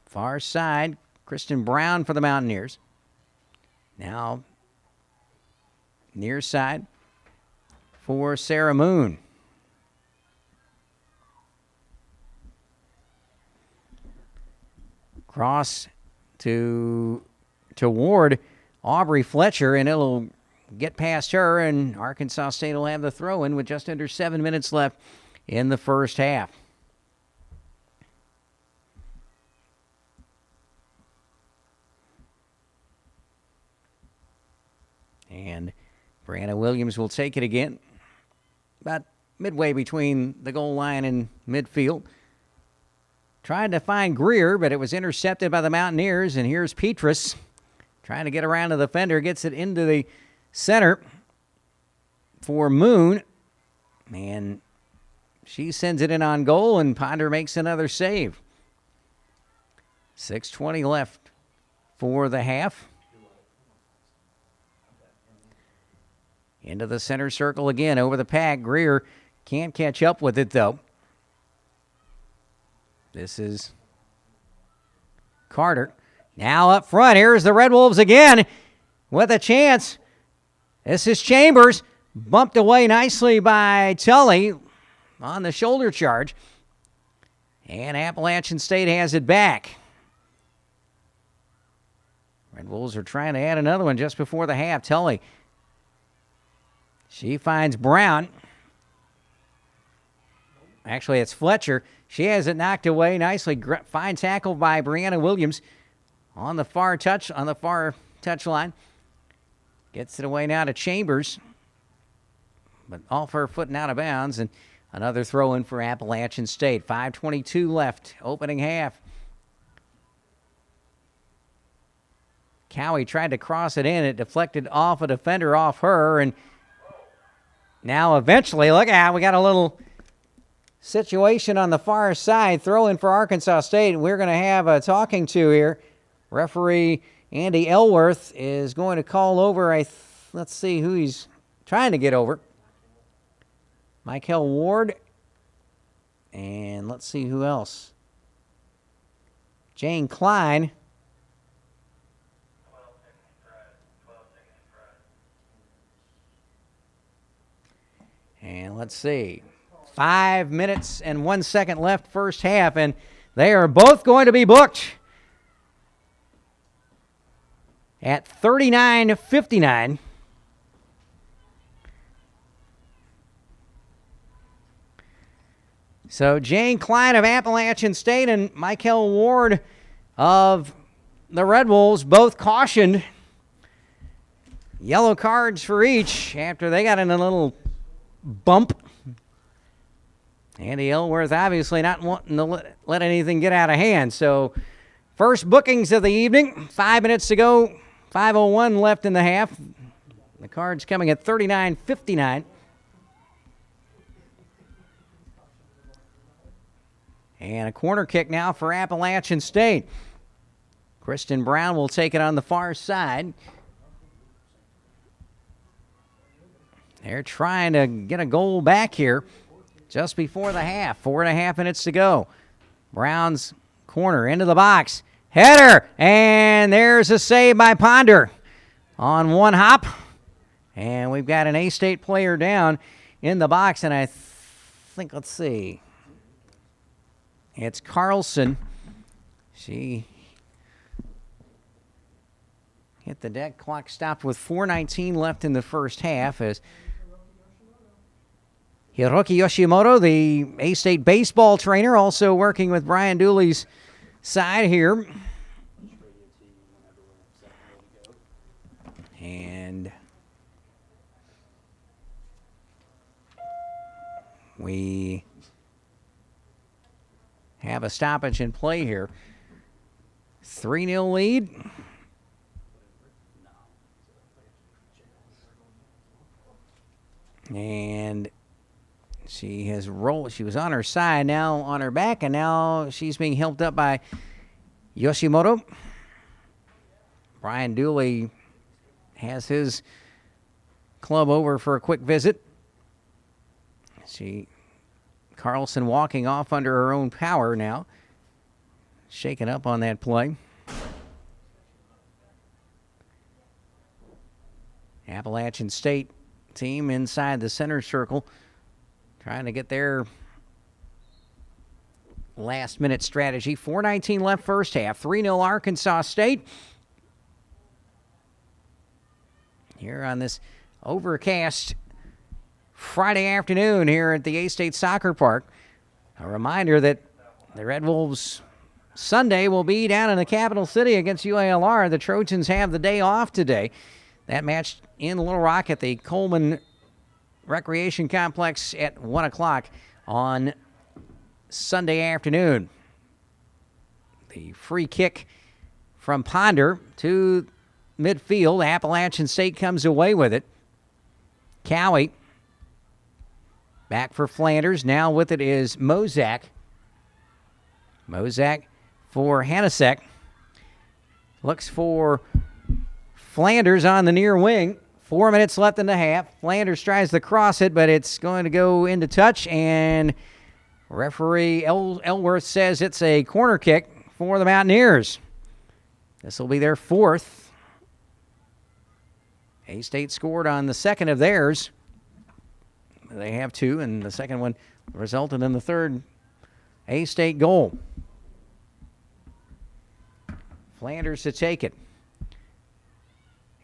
Speaker 1: Far side, Kristen Brown for the Mountaineers. Now, near side for Sarah Moon. Cross to toward Aubrey Fletcher, and it'll get past her, and Arkansas State will have the throw-in with just under 7 minutes left in the first half. And Brianna Williams will take it again, about midway between the goal line and midfield. Tried to find Greer, but it was intercepted by the Mountaineers, and here's Petrus trying to get around the defender, gets it into the center for Moon, and she sends it in on goal, and Ponder makes another save. 6:20 left for the half. Into the center circle again, over the pack. Greer can't catch up with it, though. This is Carter. Now up front, here's the Red Wolves again with a chance. This is Chambers, bumped away nicely by Tully on the shoulder charge. And Appalachian State has it back. Red Wolves are trying to add another one just before the half. Tully, she finds Brown. Actually, it's Fletcher. She has it knocked away nicely. Fine tackle by Brianna Williams on the far touch line. Gets it away now to Chambers, but off her foot and out of bounds, and another throw-in for Appalachian State. 5:22 left, opening half. Cowie tried to cross it in. It deflected off a defender off her, and now eventually, look out, we got a little situation on the far side. Throw in for Arkansas State. We're going to have a talking to here. Referee Andy Elworth is going to call over. Let's see who he's trying to get over. Michael Ward. And let's see who else. Jane Klein. And let's see. 5 minutes and 1 second left first half, and they are both going to be booked at 39:59. So Jane Klein of Appalachian State and Michael Ward of the Red Wolves both cautioned. Yellow cards for each after they got in a little bump. Andy Elworth obviously not wanting to let anything get out of hand. So First bookings of the evening. 5 minutes to go. 5:01 left in the half. The Cards coming at 39-59. And a corner kick now for Appalachian State. Kristen Brown will take it on the far side. They're trying to get a goal back here just before the half. 4.5 minutes to go. Brown's corner into the box. Header, and there's a save by Ponder on one hop. And we've got an A-State player down in the box, and I think, let's see, it's Carlson. She hit the deck. Clock stopped with 4:19 left in the first half as Hiroki Yoshimoto, the A-State baseball trainer, also working with Brian Dooley's side here. And we have a stoppage in play here. 3-0 lead. And she has rolled. She was on her side, now on her back, and now she's being helped up by Yoshimoto. Brian Dooley has his club over for a quick visit. Carlson walking off under her own power now. Shaken up on that play. Appalachian State team inside the center circle, trying to get their last-minute strategy. 4:19 left first half. 3-0 Arkansas State. Here on this overcast Friday afternoon here at the A-State Soccer Park. A reminder that the Red Wolves Sunday will be down in the capital city against UALR. The Trojans have the day off today. That match in Little Rock at the Coleman Recreation Complex at 1 o'clock on Sunday afternoon. The free kick from Ponder to midfield. Appalachian State comes away with it. Cowie back for Flanders. Now with it is Mozak. Mozak for Hanasek. Looks for Flanders on the near wing. 4 minutes left in the half. Flanders tries to cross it, but it's going to go into touch, and referee Elworth says it's a corner kick for the Mountaineers. This will be their fourth. A-State scored on the second of theirs. They have two, and the second one resulted in the third A-State goal. Flanders to take it.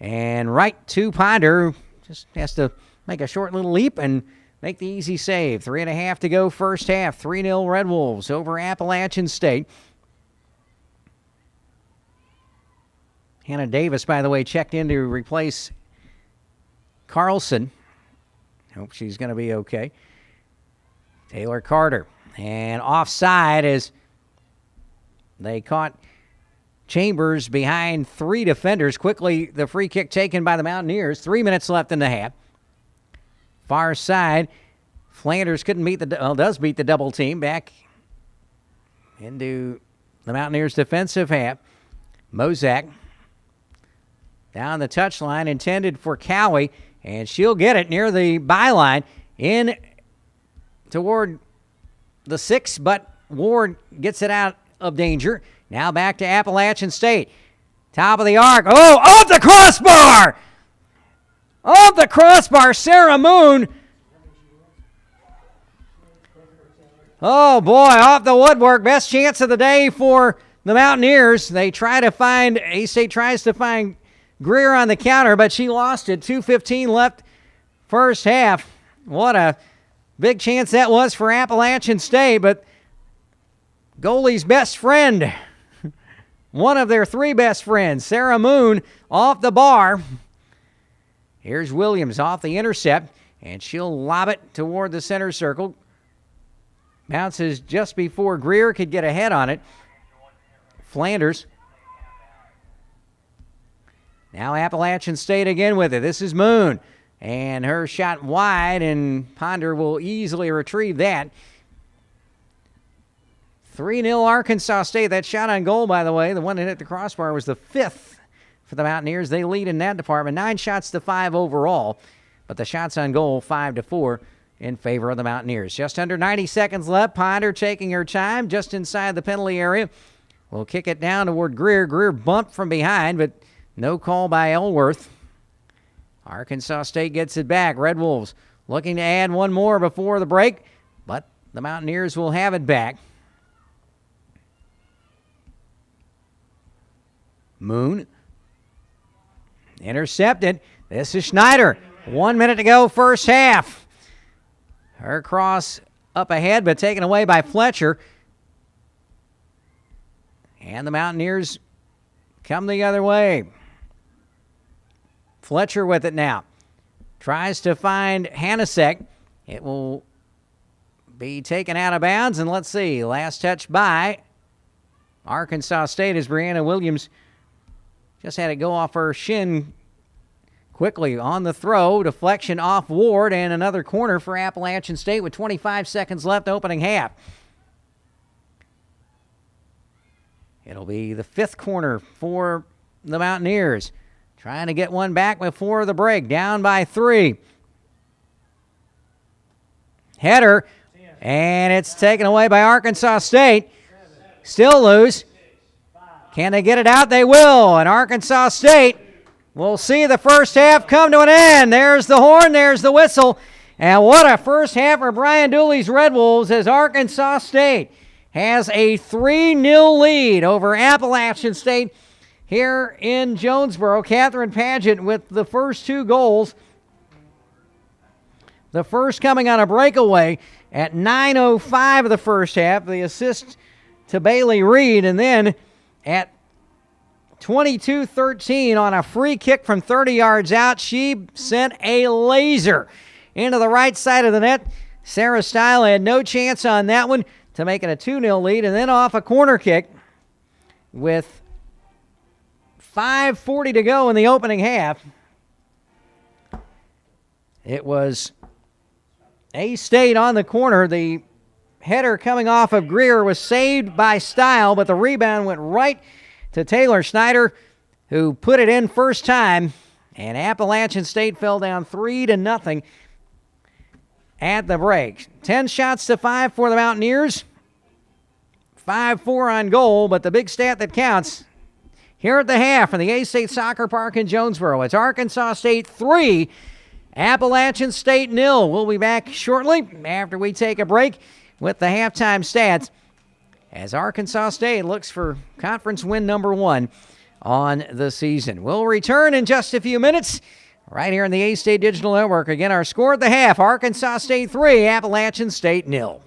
Speaker 1: And right to Ponder. Just has to make a short little leap and make the easy save. 3.5 to go first half. 3-0 Red Wolves over Appalachian State. Hannah Davis, by the way, checked in to replace Carlson. Hope she's going to be okay. Taylor Carter. And offside as they caught Chambers behind three defenders. Quickly, the free kick taken by the Mountaineers. 3 minutes left in the half. Far side. Flanders couldn't beat does beat the double team. Back into the Mountaineers' defensive half. Mozak down the touchline, intended for Cowie, and she'll get it near the byline in toward the 6, but Ward gets it out of danger. Now back to Appalachian State. Top of the arc. Oh, off the crossbar! Off the crossbar, Sarah Moon. Oh, boy, off the woodwork. Best chance of the day for the Mountaineers. A-State tries to find Greer on the counter, but she lost it. 2:15 left first half. What a big chance that was for Appalachian State, but goalie's best friend, one of their three best friends, Sarah Moon, off the bar. Here's Williams off the intercept, and she'll lob it toward the center circle. Bounces just before Greer could get ahead on it. Flanders. Now Appalachian State again with it. This is Moon. And her shot wide, and Ponder will easily retrieve that. 3-0 Arkansas State. That shot on goal, by the way, the one that hit the crossbar, was the 5th for the Mountaineers. They lead in that department. 9 shots to 5 overall. But the shots on goal, 5-4 in favor of the Mountaineers. Just under 90 seconds left. Ponder taking her time just inside the penalty area. Will kick it down toward Greer. Greer bumped from behind, but no call by Elworth. Arkansas State gets it back. Red Wolves looking to add one more before the break, but the Mountaineers will have it back. Moon intercepted. This is Schneider. 1 minute to go, first half. Her cross up ahead, but taken away by Fletcher. And the Mountaineers come the other way. Fletcher with it now. Tries to find Hanasek. It will be taken out of bounds, and let's see. Last touch by Arkansas State as Brianna Williams just had it go off her shin quickly on the throw. Deflection off Ward, and another corner for Appalachian State with 25 seconds left opening half. It'll be the 5th corner for the Mountaineers. Trying to get one back before the break. Down by 3. Header, and it's taken away by Arkansas State. Still loose. Can they get it out? They will. And Arkansas State will see the first half come to an end. There's the horn. There's the whistle. And what a first half for Brian Dooley's Red Wolves as Arkansas State has a 3-0 lead over Appalachian State here in Jonesboro. Catherine Paget with the first 2 goals. The first coming on a breakaway at 9:05 of the first half. The assist to Bailey Reed. And then at 22:13 on a free kick from 30 yards out, she sent a laser into the right side of the net. Sarah Stile had no chance on that one to make it a 2-0 lead. And then off a corner kick with 5:40 to go in the opening half. It was A-State on the corner. The header coming off of Greer was saved by Stile, but the rebound went right to Taylor Schneider, who put it in first time, and Appalachian State fell down 3-0 at the break. 10 shots to 5 for the Mountaineers. 5-4 on goal, but the big stat that counts here at the half from the A-State Soccer Park in Jonesboro. It's Arkansas State 3, Appalachian State 0. We'll be back shortly after we take a break with the halftime stats as Arkansas State looks for conference win number 1 on the season. We'll return in just a few minutes right here on the A-State Digital Network. Again, our score at the half, Arkansas State 3, Appalachian State 0.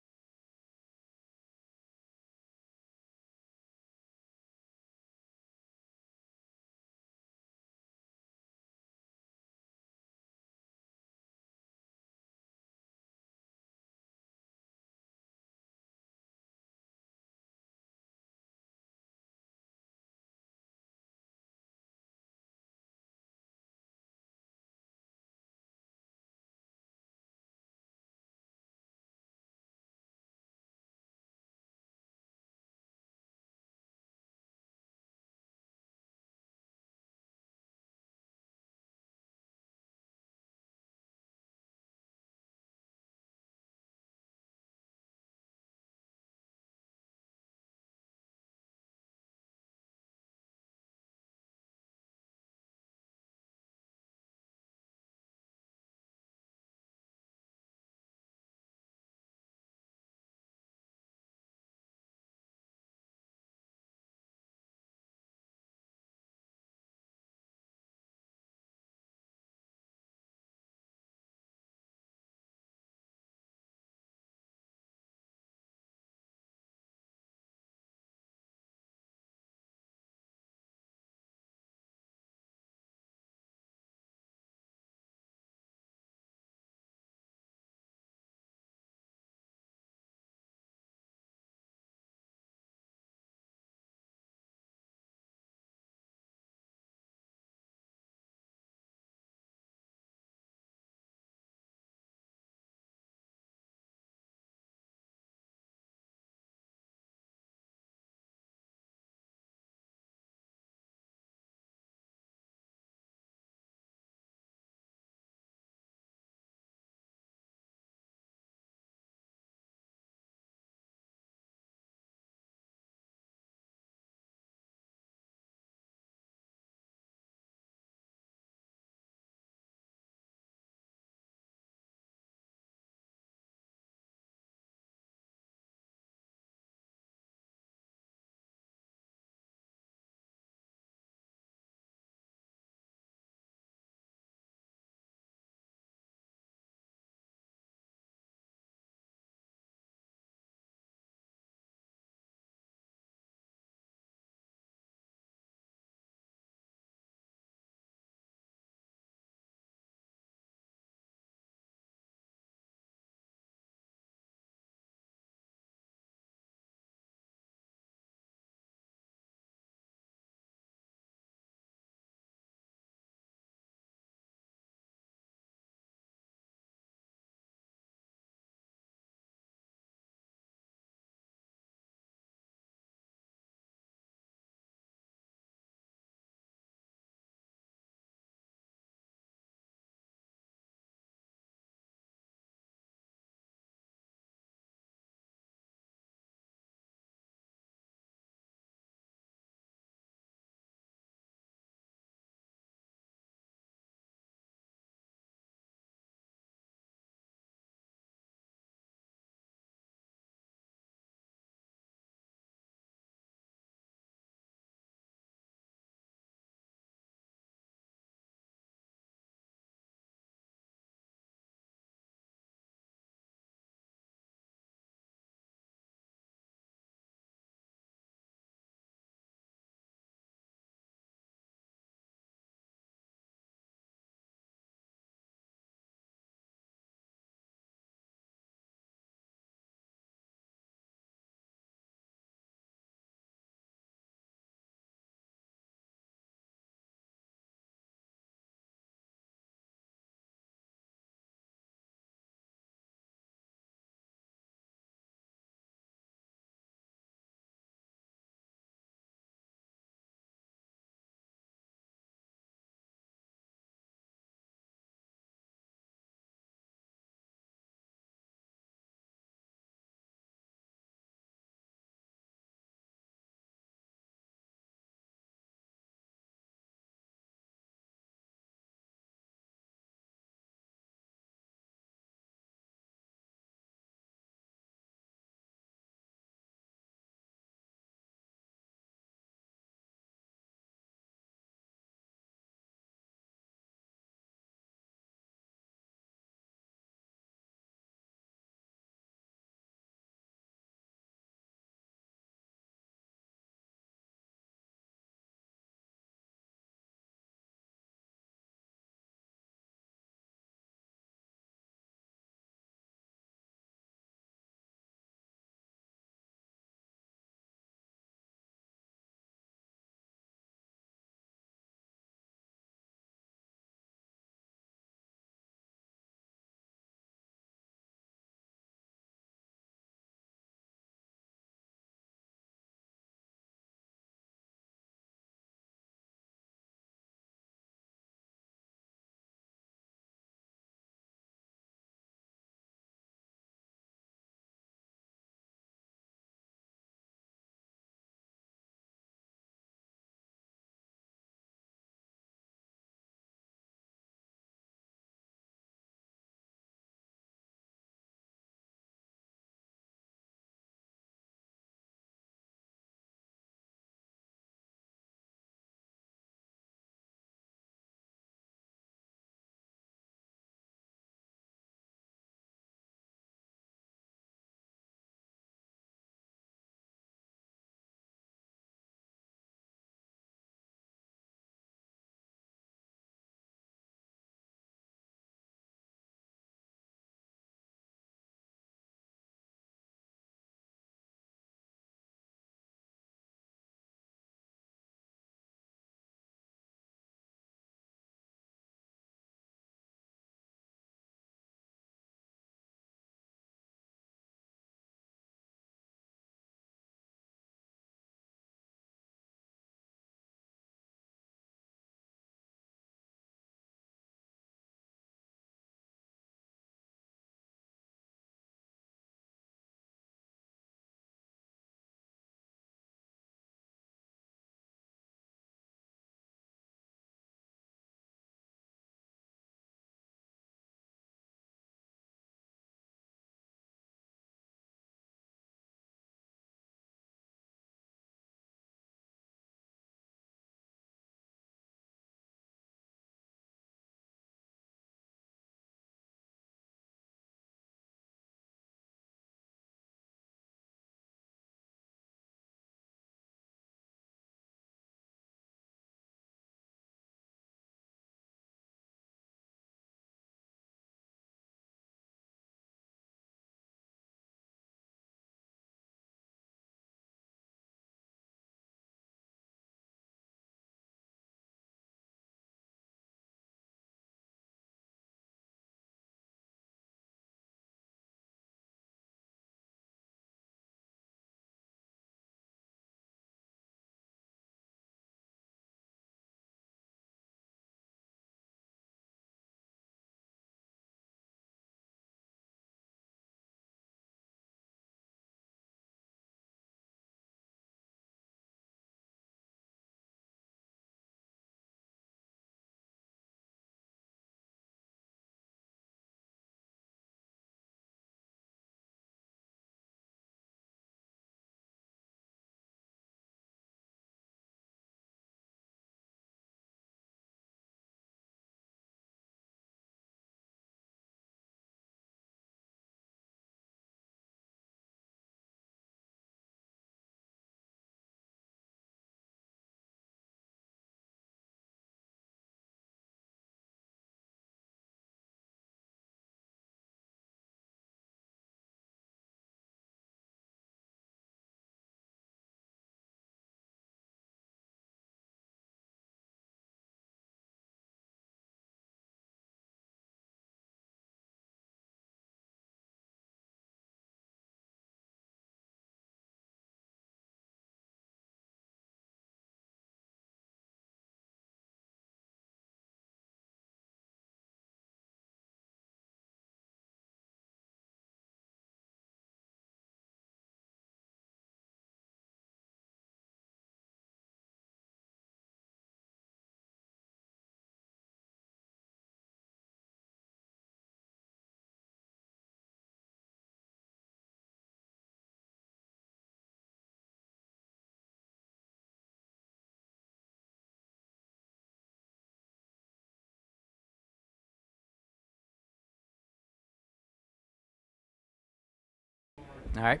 Speaker 1: All right.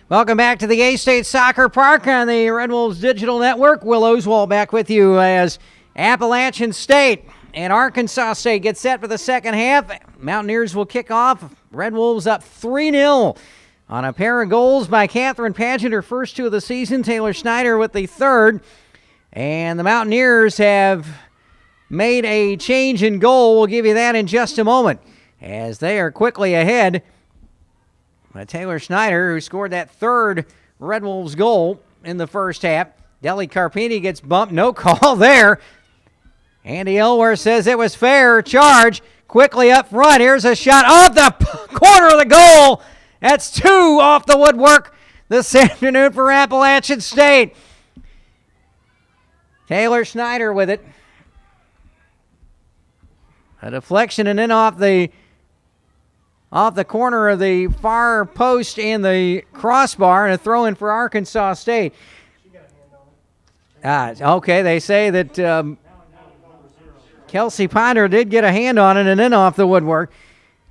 Speaker 1: Welcome back to the A-State Soccer Park on the Red Wolves Digital Network. Will Oswald back with you as Appalachian State and Arkansas State get set for the second half. Mountaineers will kick off. Red Wolves up 3-0 on a pair of goals by Catherine Pageant, her first two of the season. Taylor Schneider with the third. And the Mountaineers have made a change in goal. We'll give you that in just a moment as they are quickly ahead. Taylor Schneider, who scored that third Red Wolves goal in the first half. Deli Carpini gets bumped. No call there. Andy Elwer says it was fair. Charge quickly up front. Here's a shot off the corner of the goal. That's two off the woodwork this afternoon for Appalachian State. Taylor Schneider with it. A deflection and then off the corner of the far post and the crossbar, and a throw-in for Arkansas State. Okay, they say that Kelsey Ponder did get a hand on it and then off the woodwork.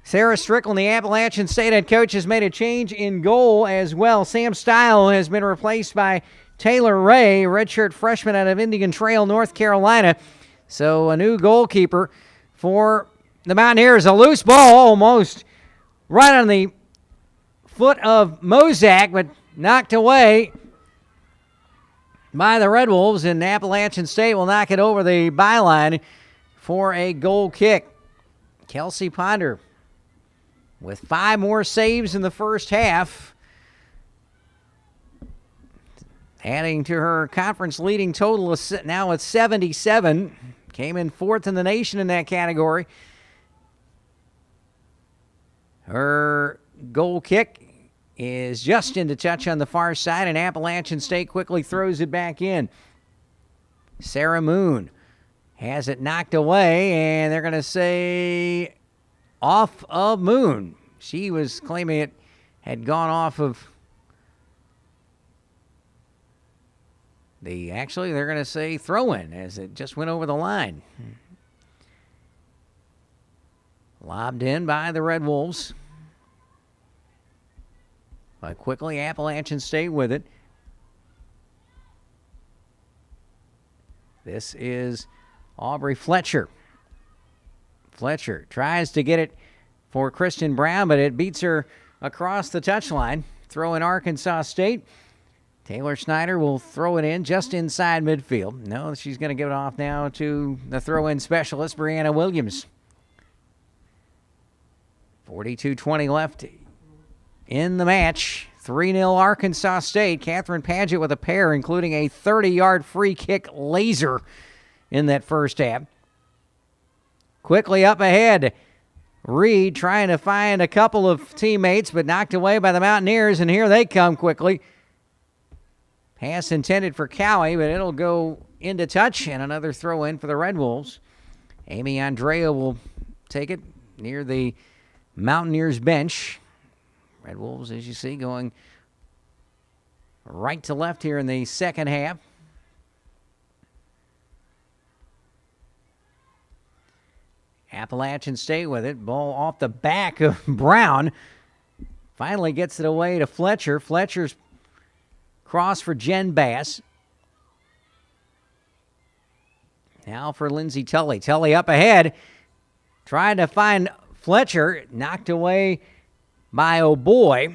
Speaker 1: Sarah Strickland, the Appalachian State head coach, has made a change in goal as well. Sam Stile has been replaced by Taylor Ray, redshirt freshman out of Indian Trail, North Carolina. So a new goalkeeper for the Mountaineers. A loose ball almost right on the foot of Mozak, but knocked away by the Red Wolves, and Appalachian State will knock it over the byline for a goal kick. Kelsey Ponder with 5 more saves in the first half, adding to her conference leading total now at 77. Came in 4th in the nation in that category. Her goal kick is just into touch on the far side, and Appalachian State quickly throws it back in. Sarah Moon has it knocked away, and they're going to say off of Moon. She was claiming it had gone off of actually, they're going to say throw-in as it just went over the line. Lobbed in by the Red Wolves. But quickly, Appalachian State with it. This is Aubrey Fletcher. Fletcher tries to get it for Kristen Brown, but it beats her across the touchline. Throw in Arkansas State. Taylor Schneider will throw it in just inside midfield. No, she's going to give it off now to the throw-in specialist, Brianna Williams. 42-20 left in the match. 3-0 Arkansas State. Catherine Pageant with a pair, including a 30-yard free kick laser in that first half. Quickly up ahead. Reed trying to find a couple of teammates, but knocked away by the Mountaineers, and here they come quickly. Pass intended for Cowie, but it'll go into touch, and another throw-in for the Red Wolves. Amy Andrea will take it near the Mountaineers bench. Red Wolves, as you see, going right to left here in the second half. Appalachian State with it. Ball off the back of Brown. Finally gets it away to Fletcher. Fletcher's cross for Jen Bass. Now for Lindsay Tully. Tully up ahead. Trying to find Fletcher. Knocked away by O'Boy.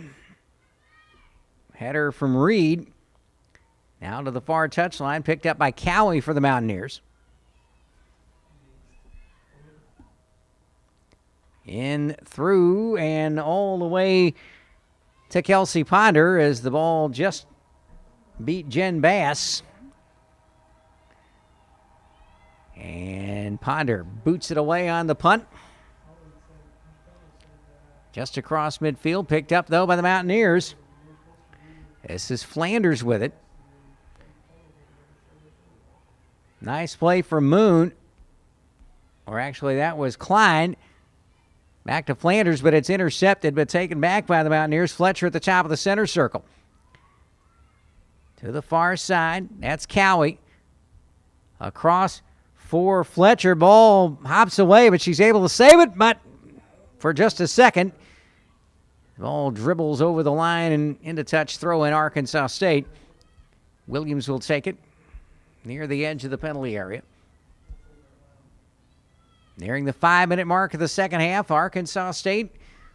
Speaker 1: Header from Reed. Now to the far touchline. Picked up by Cowie for the Mountaineers. In, through, and all the way to Kelsey Ponder as the ball just beat Jen Bass. And Ponder boots it away on the punt. Just across midfield. Picked up, though, by the Mountaineers. This is Flanders with it. Nice play for Moon. Or actually, that was Klein. Back to Flanders, but it's intercepted, but taken back by the Mountaineers. Fletcher at the top of the center circle. To the far side, that's Cowie. Across for Fletcher. Ball hops away, but she's able to save it, but for just a second. The ball dribbles over the line and into touch throw in Arkansas State. Williams will take it near the edge of the penalty area. Nearing the 5-minute mark of the second half, Arkansas State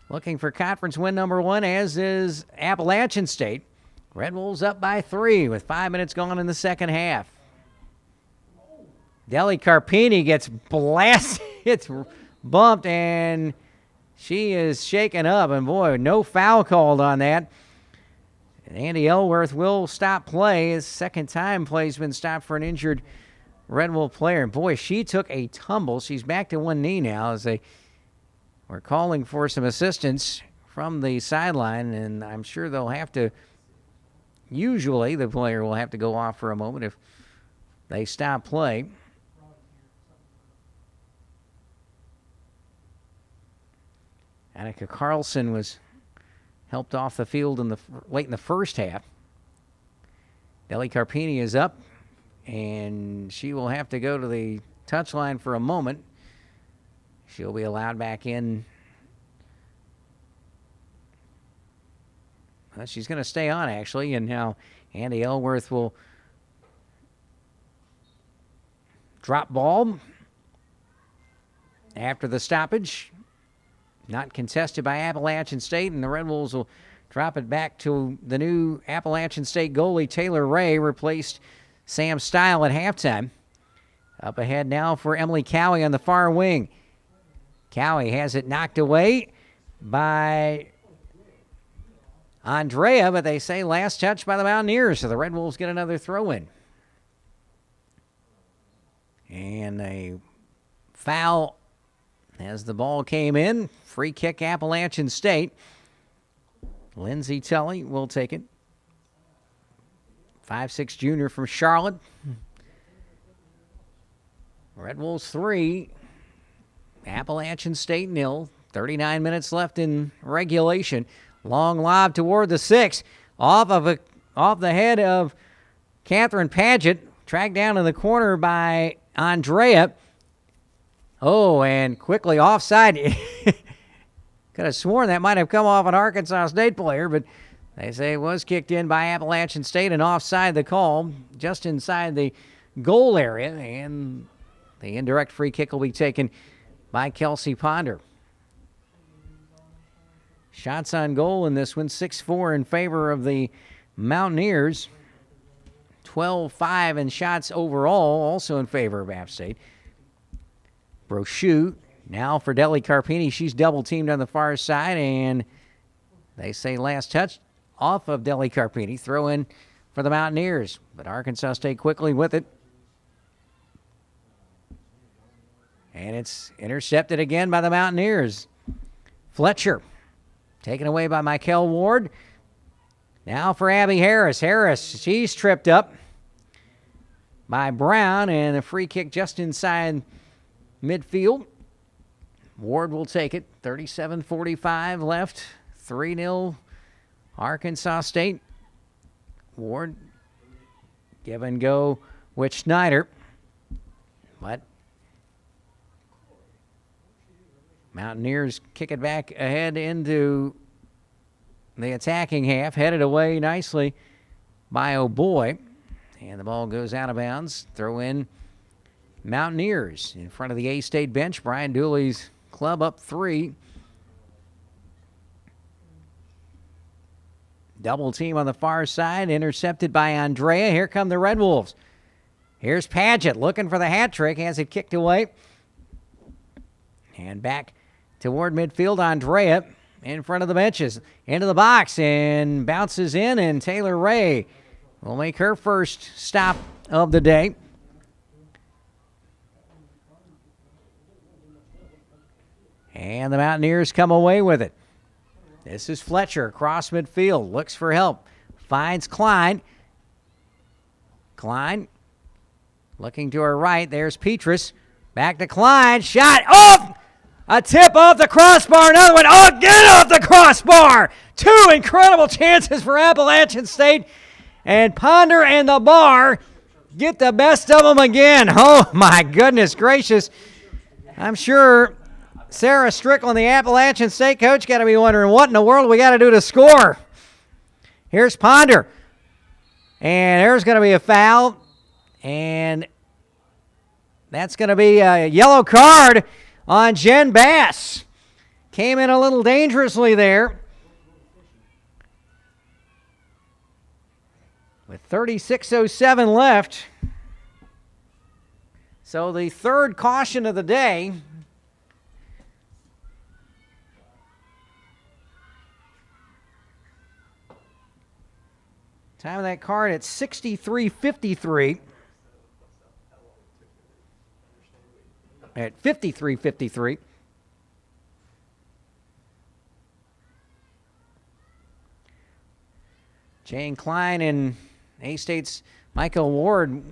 Speaker 1: looking for conference win number 1, as is Appalachian State. Red Wolves up by 3 with 5 minutes gone in the second half. Deli Carpini gets blasted. It's bumped, and she is shaken up. And, boy, no foul called on that. And Andy Elworth will stop play. His second time play's been stopped for an injured Red Wolf player. And, boy, she took a tumble. She's back to one knee now as they were calling for some assistance from the sideline. And I'm sure they'll have to, usually the player will have to go off for a moment if they stop play. Annika Carlson was helped off the field late in the first half. Deli Carpini is up, and she will have to go to the touchline for a moment. She'll be allowed back in. Well, she's going to stay on, actually, and now Andy Elworth will drop ball after the stoppage. Not contested by Appalachian State, and the Red Wolves will drop it back to the new Appalachian State goalie, Taylor Ray, replaced Sam Stile at halftime. Up ahead now for Emily Cowie on the far wing. Cowie has it knocked away by Andrea, but they say last touch by the Mountaineers, so the Red Wolves get another throw-in. And a foul as the ball came in. Free kick, Appalachian State. Lindsay Tully will take it. 5'6" junior from Charlotte. Red Wolves 3, Appalachian State 0. 39 minutes left in regulation. Long lob toward the 6. Off the head of Catherine Paget. Tracked down in the corner by Andrea. Oh, and quickly offside. Could have sworn that might have come off an Arkansas State player, but they say it was kicked in by Appalachian State and offside the call, just inside the goal area, and the indirect free kick will be taken by Kelsey Ponder. Shots on goal in this one, 6-4 in favor of the Mountaineers. 12-5 in shots overall, also in favor of App State. Brochu now for Deli Carpini. She's double-teamed on the far side, and they say last touch off of Deli Carpini. Throw in for the Mountaineers, but Arkansas State quickly with it. And it's intercepted again by the Mountaineers. Fletcher taken away by Michael Ward. Now for Abby Harris. Harris, she's tripped up by Brown, and a free kick just inside midfield. Ward will take it. 37:45 left. 3-0 Arkansas State. Ward give and go with Schneider. But Mountaineers kick it back ahead into the attacking half. Headed away nicely by O'Boy. And the ball goes out of bounds. Throw in Mountaineers in front of the A-State bench. Brian Dooley's club up 3. Double team on the far side, intercepted by Andrea. Here come the Red Wolves. Here's Paget looking for the hat trick, has it kicked away. And back toward midfield, Andrea in front of the benches, into the box, and bounces in, and Taylor Ray will make her first stop of the day. And the Mountaineers come away with it. This is Fletcher across midfield. Looks for help. Finds Klein. Klein looking to her right. There's Petrus. Back to Klein. Shot off. A tip off the crossbar. Another one. Oh, get off the crossbar. 2 incredible chances for Appalachian State. And Ponder and the bar get the best of them again. Oh, my goodness gracious. I'm sure Sarah Strickland, the Appalachian State coach, got to be wondering what in the world we got to do to score. Here's Ponder. And there's going to be a foul. And that's going to be a yellow card on Jen Bass. Came in a little dangerously there. With 36:07 left. So the third caution of the day. Time of that card at 63:53. At 53:53. Jane Klein and A-State's Michael Ward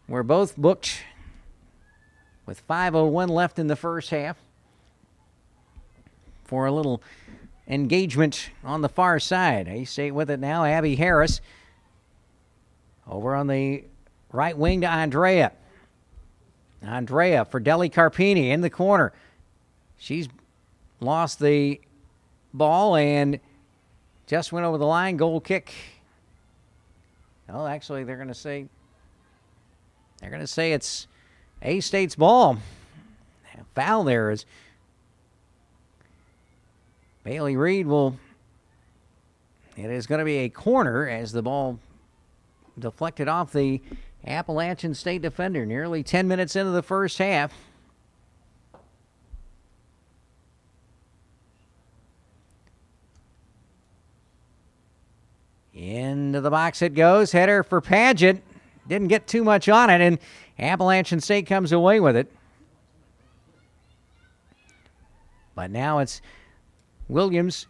Speaker 1: were both booked with 5:01 left in the first half for a little engagement on the far side. A-State with it now. Abby Harris over on the right wing to Andrea. Andrea for Deli Carpini in the corner. She's lost the ball and just went over the line. Goal kick. Oh, actually, they're going to say it's A-State's ball. Foul there is Bailey Reed will. It is going to be a corner as the ball deflected off the Appalachian State defender. Nearly 10 minutes into the first half. Into the box it goes. Header for Paget. Didn't get too much on it, and Appalachian State comes away with it. But now it's Williams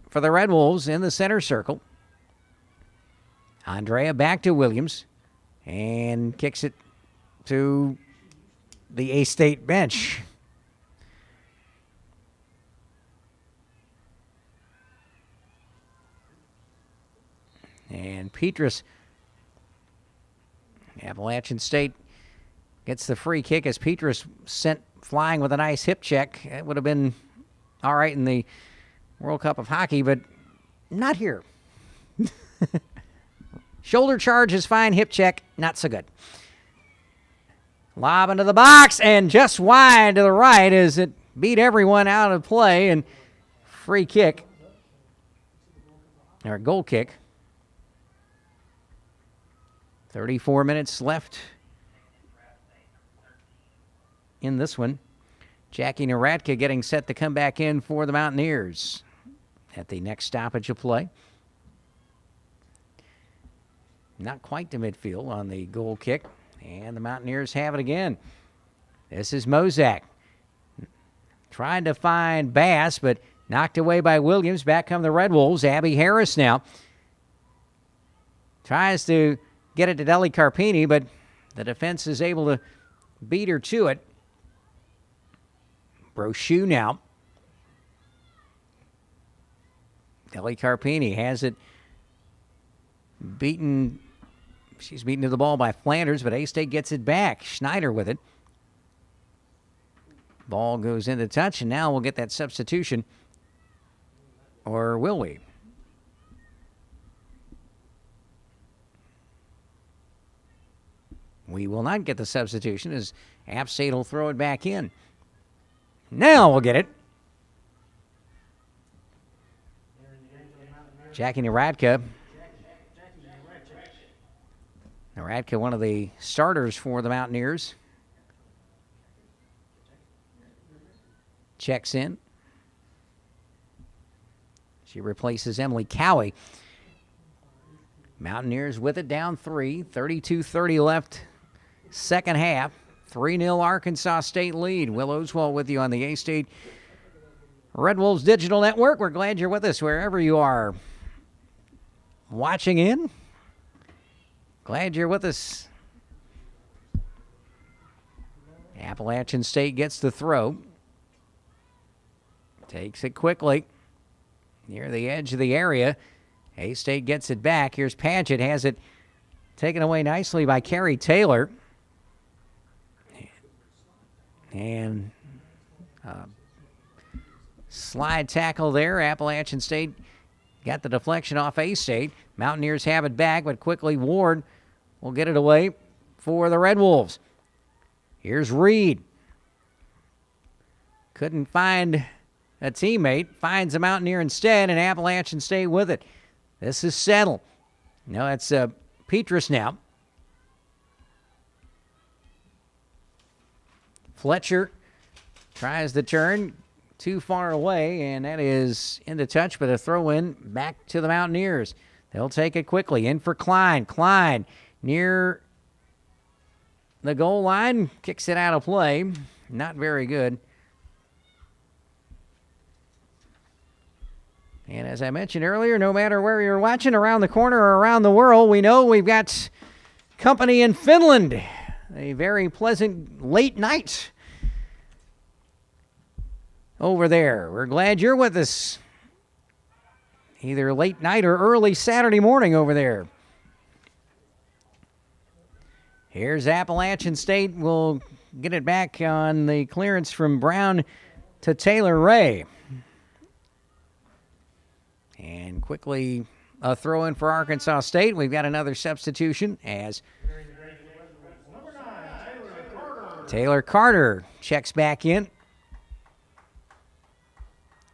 Speaker 1: for the Red Wolves in the center circle. Andrea back to Williams and kicks it to the A-State bench. And Petrus, Appalachian State gets the free kick as Petrus sent flying with a nice hip check. It would have been all right in the World Cup of Hockey, but not here. Shoulder charge is fine. Hip check, not so good. Lob into the box and just wide to the right as it beat everyone out of play. And free kick, or goal kick. 34 minutes left in this one. Jackie Naratka getting set to come back in for the Mountaineers at the next stoppage of play. Not quite to midfield on the goal kick. And the Mountaineers have it again. This is Mozak. Trying to find Bass, but knocked away by Williams. Back come the Red Wolves. Abby Harris now tries to get it to Deli Carpini, but the defense is able to beat her to it. Brochu now. Deli Carpini has it beaten. She's beaten to the ball by Flanders, but A-State gets it back. Schneider with it. Ball goes into touch, and now we'll get that substitution. Or will we? We will not get the substitution as App State will throw it back in. Now we'll get it. Jackie Naratka. Naratka, one of the starters for the Mountaineers. Checks in. She replaces Emily Cowie. Mountaineers with it down 3. 32-30 left. Second half. 3-0 Arkansas State lead. Will Oswald with you on the A-State Red Wolves Digital Network. We're glad you're with us wherever you are watching in. Glad you're with us. Appalachian State gets the throw. Takes it quickly. Near the edge of the area. A-State gets it back. Here's Paget. Has it taken away nicely by Carrie Taylor. And Slide tackle there. Appalachian State got the deflection off A-State. Mountaineers have it back, but quickly Ward will get it away for the Red Wolves. Here's Reed. Couldn't find a teammate. Finds a Mountaineer instead, and Appalachian State with it. This is Settle. No, that's Petrus now. Fletcher tries the turn. Too far away, and that is into touch, but a throw-in back to the Mountaineers. They'll take it quickly. In for Klein. Klein near the goal line. Kicks it out of play. Not very good. And as I mentioned earlier, no matter where you're watching, around the corner or around the world, we know we've got company in Finland. A very pleasant late night over there. We're glad you're with us. Either late night or early Saturday morning over there. Here's Appalachian State. We'll get it back on the clearance from Brown to Taylor Ray. And quickly a throw in for Arkansas State. We've got another substitution as Taylor Carter checks back in.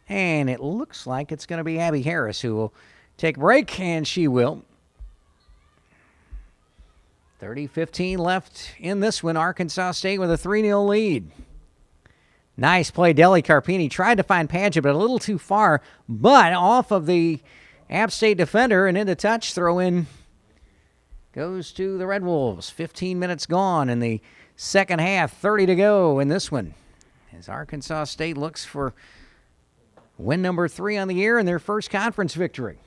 Speaker 1: And it looks like it's going to be Abby Harris who will take a break, and she will. 30-15 left in this one. Arkansas State with a 3-0 lead. Nice play. Deli Carpini tried to find Padgett, but a little too far. But off of the App State defender and into touch. Throw in goes to the Red Wolves. 15 minutes gone in the second half. 30 to go in this one. As Arkansas State looks for win number 3 on the year and their first conference victory.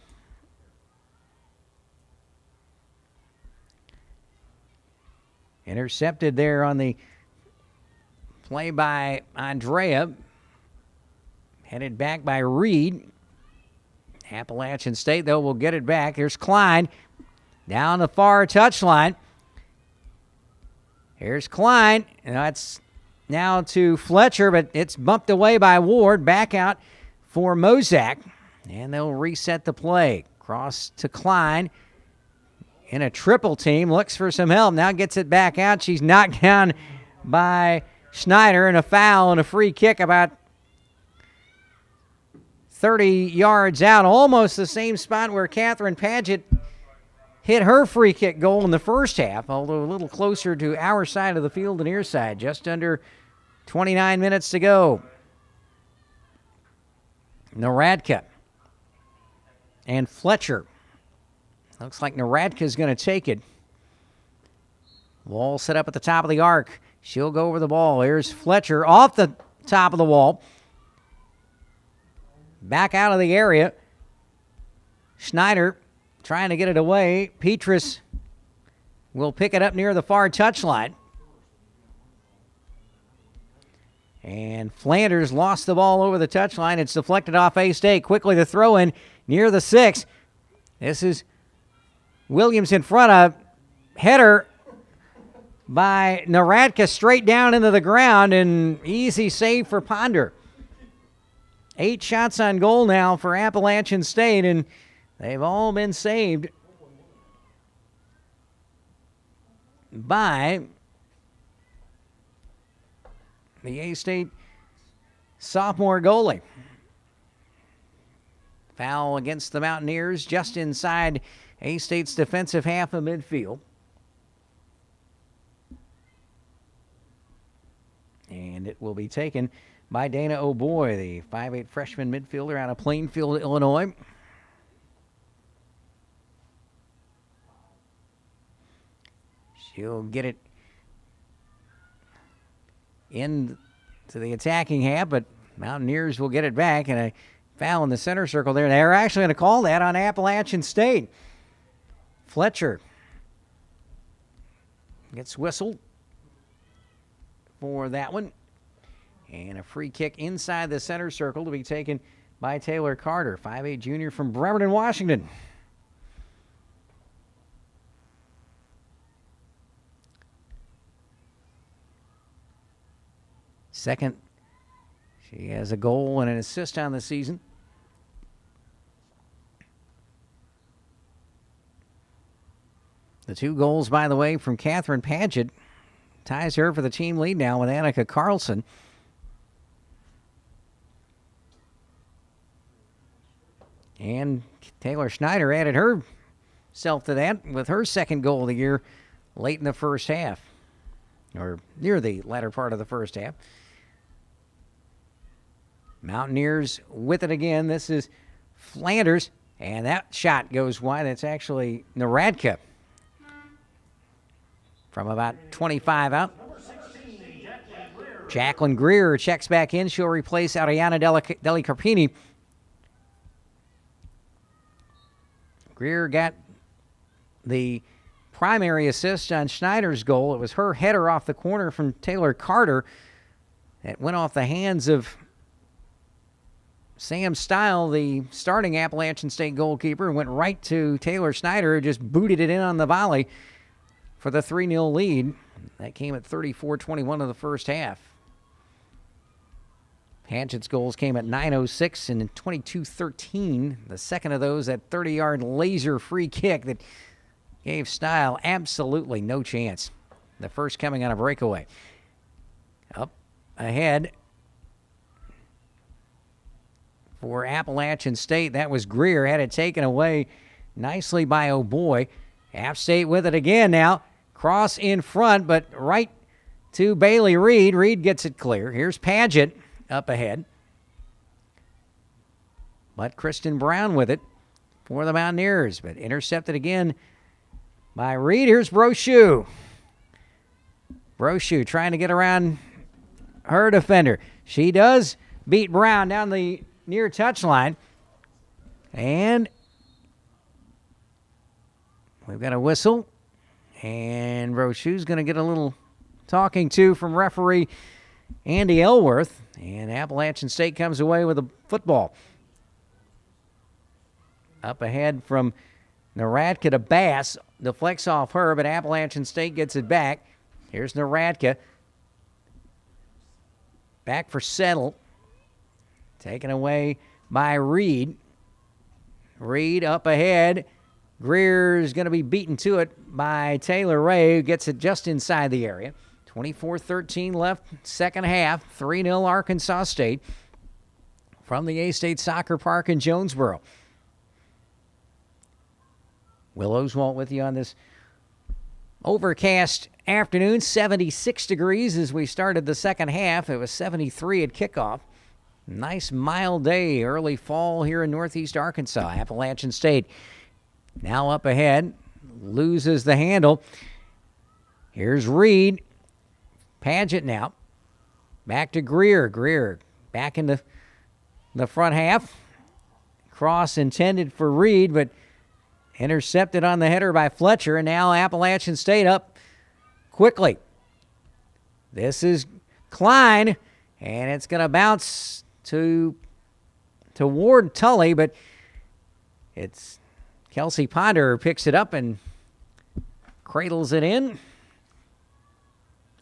Speaker 1: Intercepted there on the play by Andrea. Headed back by Reed. Appalachian State, though, will get it back. Here's Klein down the far touchline. Here's Klein. And that's now to Fletcher, but it's bumped away by Ward. Back out for Mozak, and they'll reset the play. Cross to Klein in a triple team. Looks for some help. Now gets it back out. She's knocked down by Schneider, and a foul and a free kick about 30 yards out. Almost the same spot where Catherine Padgett hit her free kick goal in the first half, although a little closer to our side of the field than near side. Just under 29 minutes to go. Naradka and Fletcher. Looks like Naradka's going to take it. Wall set up at the top of the arc. She'll go over the ball. Here's Fletcher off the top of the wall. Back out of the area. Schneider trying to get it away. Petrus will pick it up near the far touchline. And Flanders lost the ball over the touchline. It's deflected off A-State. Quickly the throw in near the 6. This is Williams in front of. Header by Naradka straight down into the ground, and easy save for Ponder. 8 shots on goal now for Appalachian State, and they've all been saved by the A-State sophomore goalie. Foul against the Mountaineers just inside A-State's defensive half of midfield. And it will be taken by Dana O'Boy, the 5'8" freshman midfielder out of Plainfield, Illinois. She'll get it into the attacking half, but Mountaineers will get it back, and a foul in the center circle there. They're actually going to call that on Appalachian State. Fletcher gets whistled for that one. And a free kick inside the center circle to be taken by Taylor Carter, 5'8" junior from Bremerton, Washington. Second She has a goal and an assist on the season. The 2 goals, by the way, from Catherine Paget. Ties her for the team lead now with Annika Carlson. And Taylor Schneider added herself to that with her second goal of the year late in the first half, or near the latter part of the first half. Mountaineers with it again. This is Flanders, and that shot goes wide. It's actually Naradka from about 25 out. Jacqueline Greer checks back in. She'll replace Ariana Deli Carpini. Greer got the primary assist on Schneider's goal. It was her header off the corner from Taylor Carter that went off the hands of Sam Stile, the starting Appalachian State goalkeeper, and went right to Taylor Schneider, who just booted it in on the volley for the 3-0 lead. That came at 34-21 of the first half. Paget's goals came at 9:06 and 22:13. The second of those, that 30-yard laser free kick that gave Stile absolutely no chance. The first coming on a breakaway. Up ahead for Appalachian State, that was Greer. Had it taken away nicely by O'Boy. App State with it again now. Cross in front, but right to Bailey Reed. Reed gets it clear. Here's Paget up ahead. But Kristen Brown with it for the Mountaineers, but intercepted again by Reed. Here's Brochu. Brochu trying to get around her defender. She does beat Brown down the near touchline. And we've got a whistle. And Brochu's going to get a little talking to from referee Andy Elworth. And Appalachian State comes away with a football. Up ahead from Naradka to Bass. Deflects off her, but Appalachian State gets it back. Here's Naradka. Back for Settle. Taken away by Reed. Reed up ahead. Greer's going to be beaten to it by Taylor Ray, who gets it just inside the area. 24-13 left, second half. 3-0 Arkansas State from the A-State Soccer Park in Jonesboro. Will Oswalt with you on this overcast afternoon. 76 degrees as we started the second half. It was 73 at kickoff. Nice mild day, early fall here in northeast Arkansas. Appalachian State now up ahead, loses the handle. Here's Reed. Paget now. Back to Greer. Greer back into the front half. Cross intended for Reed, but intercepted on the header by Fletcher, and now Appalachian State up quickly. This is Klein, and it's going to bounce toward Tully, but it's Kelsey Ponder who picks it up and cradles it in.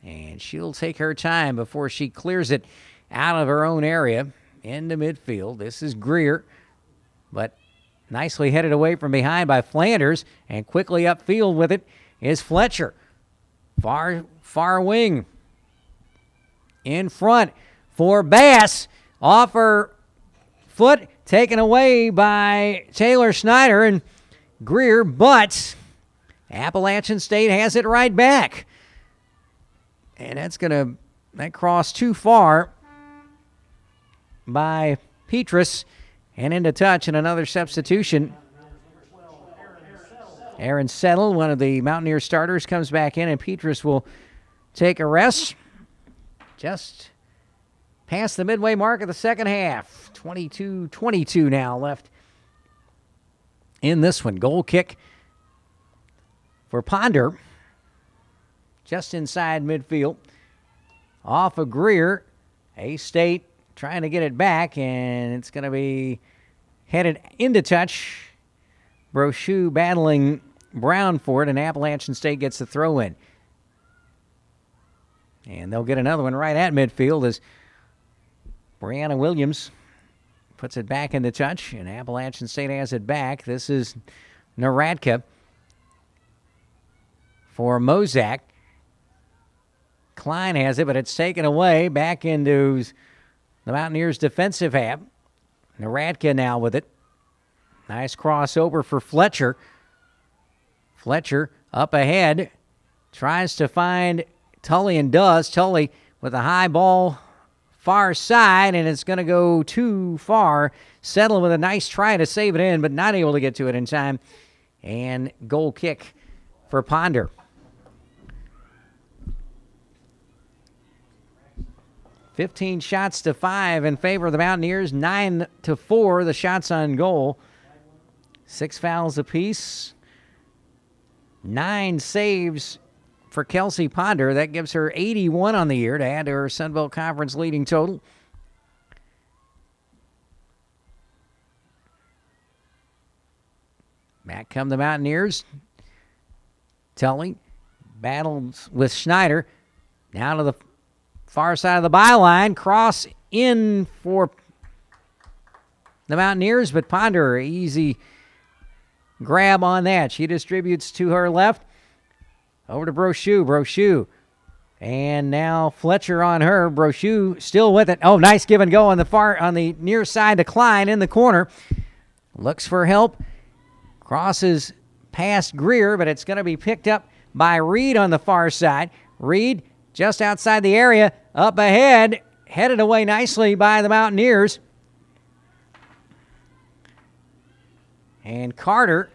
Speaker 1: And she'll take her time before she clears it out of her own area into midfield. This is Greer, but nicely headed away from behind by Flanders, and quickly upfield with it is Fletcher. Far wing. In front for Bass. Off her foot, taken away by Taylor Schneider and Greer, but Appalachian State has it right back. And that crossed too far by Petrus. And into touch, and another substitution. Aaron Settle, one of the Mountaineer starters, comes back in, and Petrus will take a rest. Just past the midway mark of the second half. 22-22 now left in this one. Goal kick for Ponder. Just inside midfield. Off of Greer. A-State trying to get it back, and it's going to be headed into touch. Brochu battling Brown for it, and Appalachian State gets the throw in. And they'll get another one right at midfield as Brianna Williams puts it back into touch, and Appalachian State has it back. This is Naradka for Mozak. Klein has it, but it's taken away back into the Mountaineers' defensive half. Naradka now with it. Nice crossover for Fletcher. Fletcher up ahead. Tries to find Tully and does. Tully with a high ball far side, and it's going to go too far. Settle with a nice try to save it in, but not able to get to it in time. And goal kick for Ponder. $15 shots to 5 in favor of the Mountaineers. 9-4 the shots on goal. 6 fouls apiece. 9 saves for Kelsey Ponder. That gives her 81 on the year to add to her Sunbelt Conference leading total. Back come the Mountaineers. Tully battles with Schneider. Down to the far side of the byline. Cross in for the Mountaineers, but Ponder, easy grab on that. She distributes to her left. Over to Brochu. Brochu. And now Fletcher on her. Brochu still with it. Oh, nice give and go on the near side to Klein in the corner. Looks for help. Crosses past Greer, but it's going to be picked up by Reed on the far side. Reed just outside the area. Up ahead. Headed away nicely by the Mountaineers. And Carter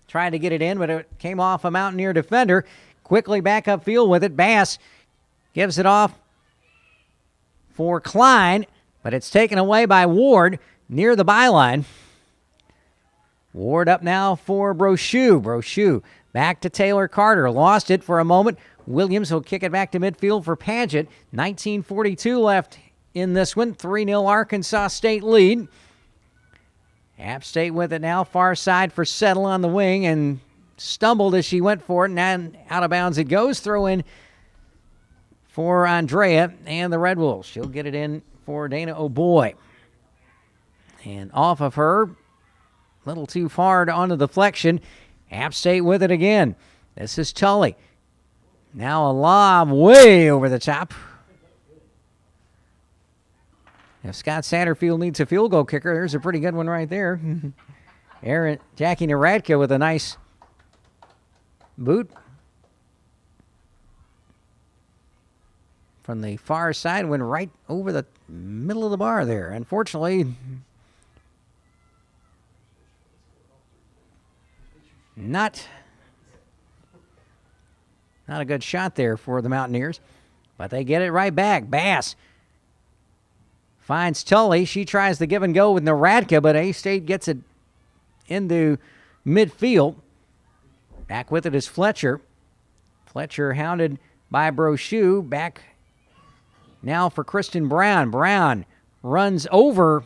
Speaker 1: tried to get it in, but it came off a Mountaineer defender. Quickly back upfield with it. Bass gives it off for Klein, but it's taken away by Ward near the byline. Ward up now for Brochu. Brochu back to Taylor Carter. Lost it for a moment. Williams will kick it back to midfield for Paget. 19:42 left in this one. 3-0 Arkansas State lead. App State with it now. Far side for Settle on the wing, and stumbled as she went for it, and then out of bounds it goes. Throw in for Andrea and the Red Wolves. She'll get it in for Dana O'Boy. And off of her, a little too far onto the deflection. App State with it again. This is Tully. Now a lob way over the top. If Scott Satterfield needs a field goal kicker, there's a pretty good one right there. Jackie Naradka with a nice boot. From the far side, went right over the middle of the bar there. Unfortunately, not a good shot there for the Mountaineers, but they get it right back. Bass finds Tully. She tries to give and go with Naradka, but A-State gets it into midfield. Back with it is Fletcher. Fletcher hounded by Brochu. Back now for Kristen Brown. Brown runs over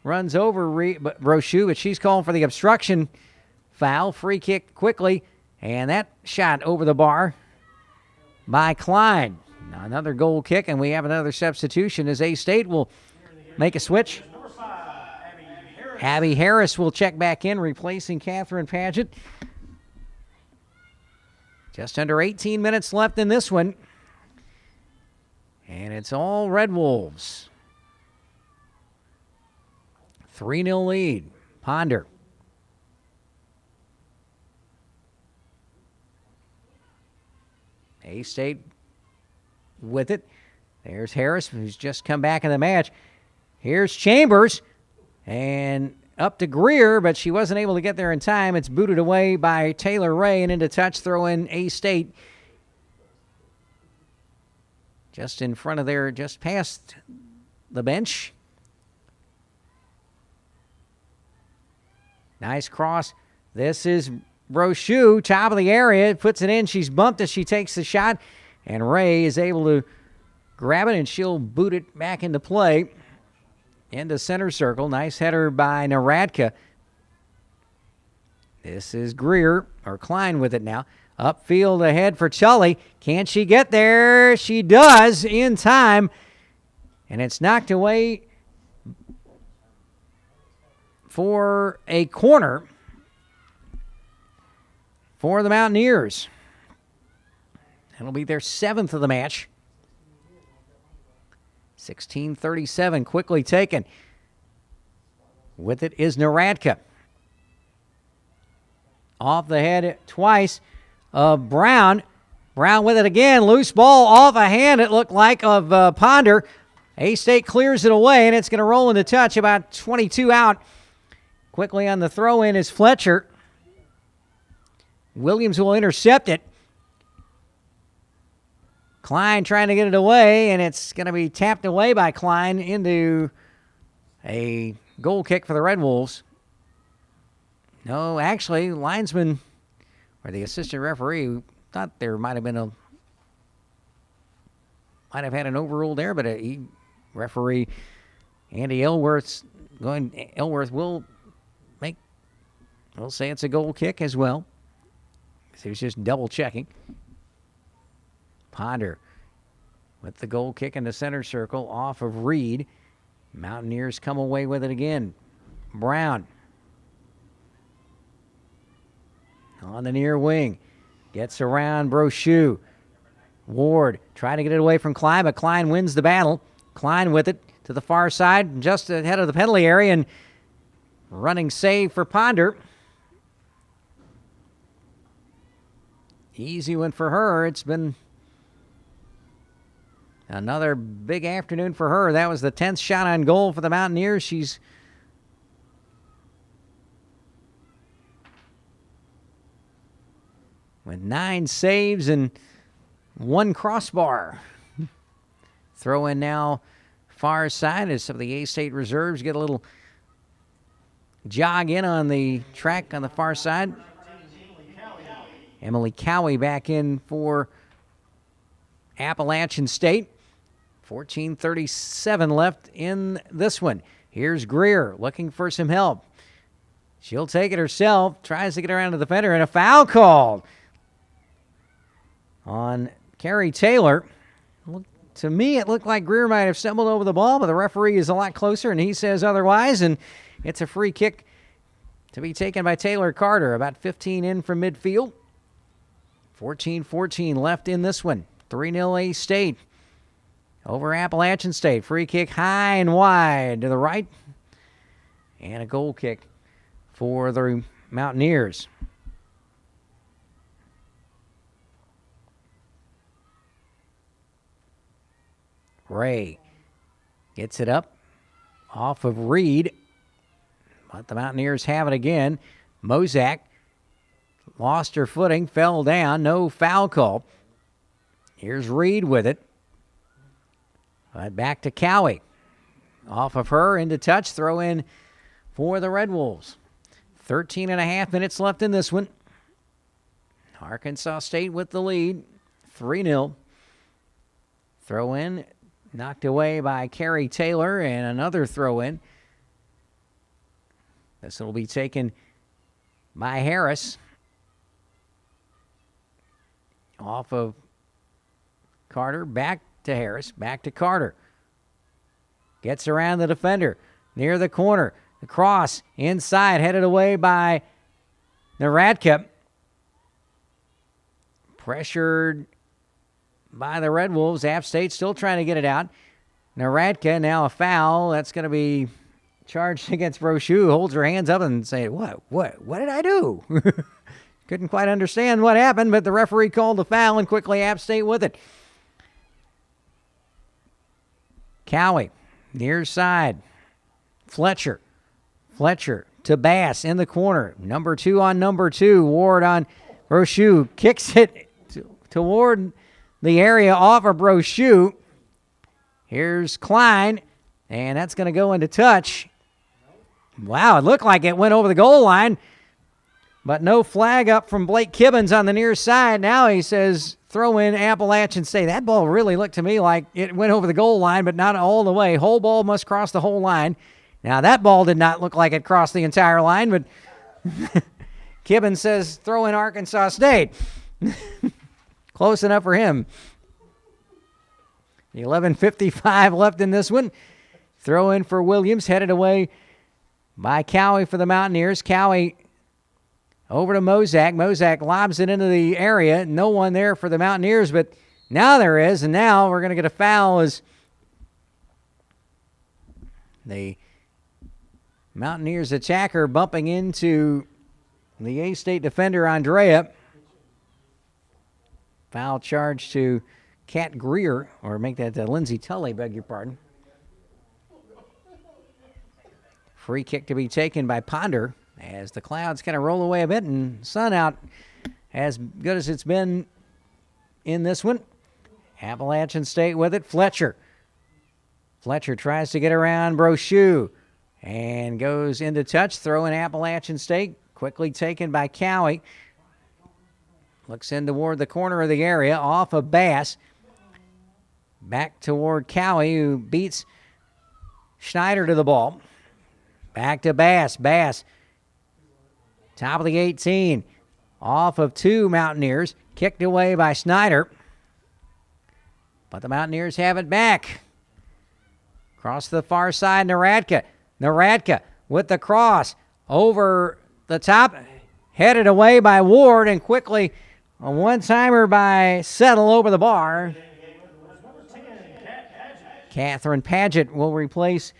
Speaker 1: Brochu, but she's calling for the obstruction foul. Free kick quickly, and that shot over the bar by Klein. Now another goal kick, and we have another substitution as A-State will make a switch. Abby Harris will check back in, replacing Catherine Paget. Just under 18 minutes left in this one. And it's all Red Wolves. 3-0 lead. Ponder. A-State with it. There's Harris, who's just come back in the match. Here's Chambers. And up to Greer, but she wasn't able to get there in time. It's booted away by Taylor Ray and into touch throw in A-State. Just in front of there, just past the bench. Nice cross. This is Brochu, top of the area, puts it in. She's bumped as she takes the shot, and Ray is able to grab it, and she'll boot it back into play. Into center circle. Nice header by Naradka. This is Greer, or Klein with it now. Upfield ahead for Tully. Can she get there? She does in time. And it's knocked away for a corner for the Mountaineers. That'll be their 7th of the match. 16:37, quickly taken. With it is Naradka. Off the head twice of Brown. Brown with it again. Loose ball off a hand, it looked like, of Ponder. A-State clears it away, and it's going to roll into touch about 22 out. Quickly on the throw-in is Fletcher. Williams will intercept it. Klein trying to get it away, and it's going to be tapped away by Klein into a goal kick for the Red Wolves. No, actually, linesman or the assistant referee thought there might have had an overrule there, but referee Andy Elworth will say it's a goal kick as well. So he's just double checking. Ponder with the goal kick in the center circle off of Reed. Mountaineers come away with it again. Brown on the near wing. Gets around Brochu. Ward trying to get it away from Klein, but Klein wins the battle. Klein with it to the far side, just ahead of the penalty area, and running save for Ponder. Easy one for her. It's been another big afternoon for her. That was the 10th shot on goal for the Mountaineers. She's with 9 saves and 1 crossbar. Throw in now far side as some of the A-State reserves get a little jog in on the track on the far side. Emily Cowie back in for Appalachian State. 14:37 left in this one. Here's Greer looking for some help. She'll take it herself, tries to get around to the defender, and a foul called on Carrie Taylor. To me, it looked like Greer might have stumbled over the ball, but the referee is a lot closer, and he says otherwise, and it's a free kick to be taken by Taylor Carter, about 15 in from midfield. 14-14 left in this one. 3-0 A-State over Appalachian State. Free kick high and wide to the right. And a goal kick for the Mountaineers. Ray gets it up off of Reed. But the Mountaineers have it again. Mozak lost her footing, fell down, no foul call. Here's Reed with it. But back to Cowie. Off of her, into touch, throw in for the Red Wolves. 13 and a half minutes left in this one. Arkansas State with the lead, 3-0. Throw in, knocked away by Carrie Taylor, and another throw in. This will be taken by Harris. Off of Carter, back to Harris, back to Carter. Gets around the defender, near the corner. The cross, inside, headed away by Naradka. Pressured by the Red Wolves. App State still trying to get it out. Naradka, now a foul. That's going to be charged against Brochu. Holds her hands up and say, what did I do? Couldn't quite understand what happened, but the referee called the foul, and quickly App State with it. Cowie, near side. Fletcher to Bass in the corner. Number 2 on number 2. Ward on Brochu. Kicks it toward the area off of Brochu. Here's Klein, and that's going to go into touch. Wow, it looked like it went over the goal line, but no flag up from Blake Kibbins on the near side. Now he says throw in Appalachian State. That ball really looked to me like it went over the goal line, but not all the way. Whole ball must cross the whole line. Now that ball did not look like it crossed the entire line, but Kibbins says throw in Arkansas State. Close enough for him. 11:55 left in this one. Throw in for Williams, headed away by Cowie for the Mountaineers. Cowie over to Mozak. Mozak lobs it into the area. No one there for the Mountaineers, but now there is, and now we're going to get a foul as the Mountaineers attacker bumping into the A-State defender, Andrea. Foul charge to Kat Greer, or make that Lindsay Tully, beg your pardon. Free kick to be taken by Ponder as the clouds kind of roll away a bit and sun out as good as it's been in this one. Appalachian State with it. Fletcher tries to get around Brochu and goes into touch. Throw in Appalachian State. Quickly taken by Cowie. Looks in toward the corner of the area. Off of Bass. Back toward Cowie, who beats Schneider to the ball. Back to Bass. Bass. Top of the 18. Off of two Mountaineers. Kicked away by Schneider. But the Mountaineers have it back. Across to the far side, Naradka. Naradka with the cross. Over the top. Headed away by Ward, and quickly a one-timer by Settle over the bar. Catherine Paget will replace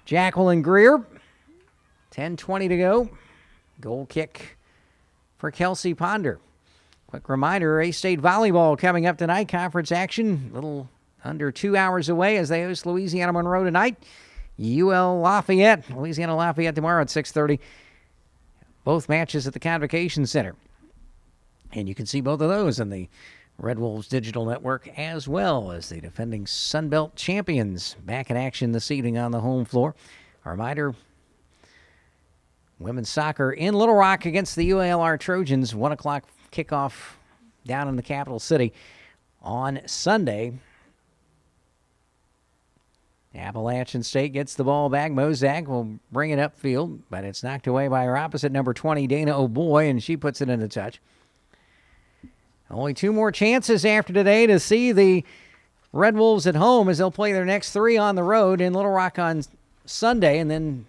Speaker 1: Jacqueline Greer. 10:20 to go. Goal kick for Kelsey Ponder. Quick reminder, A-State volleyball coming up tonight. Conference action, a little under 2 hours away as they host Louisiana Monroe tonight. UL Lafayette, Louisiana Lafayette tomorrow at 6:30. Both matches at the Convocation Center. And you can see both of those in the Red Wolves Digital Network, as well as the defending Sunbelt champions back in action this evening on the home floor. A reminder, women's soccer in Little Rock against the UALR Trojans. 1 o'clock kickoff down in the capital city on Sunday. Appalachian State gets the ball back. Mozak will bring it upfield, but it's knocked away by her opposite, number 20, Dana O'Boy, and she puts it into touch. Only 2 more chances after today to see the Red Wolves at home as they'll play their next 3 on the road in Little Rock on Sunday, and then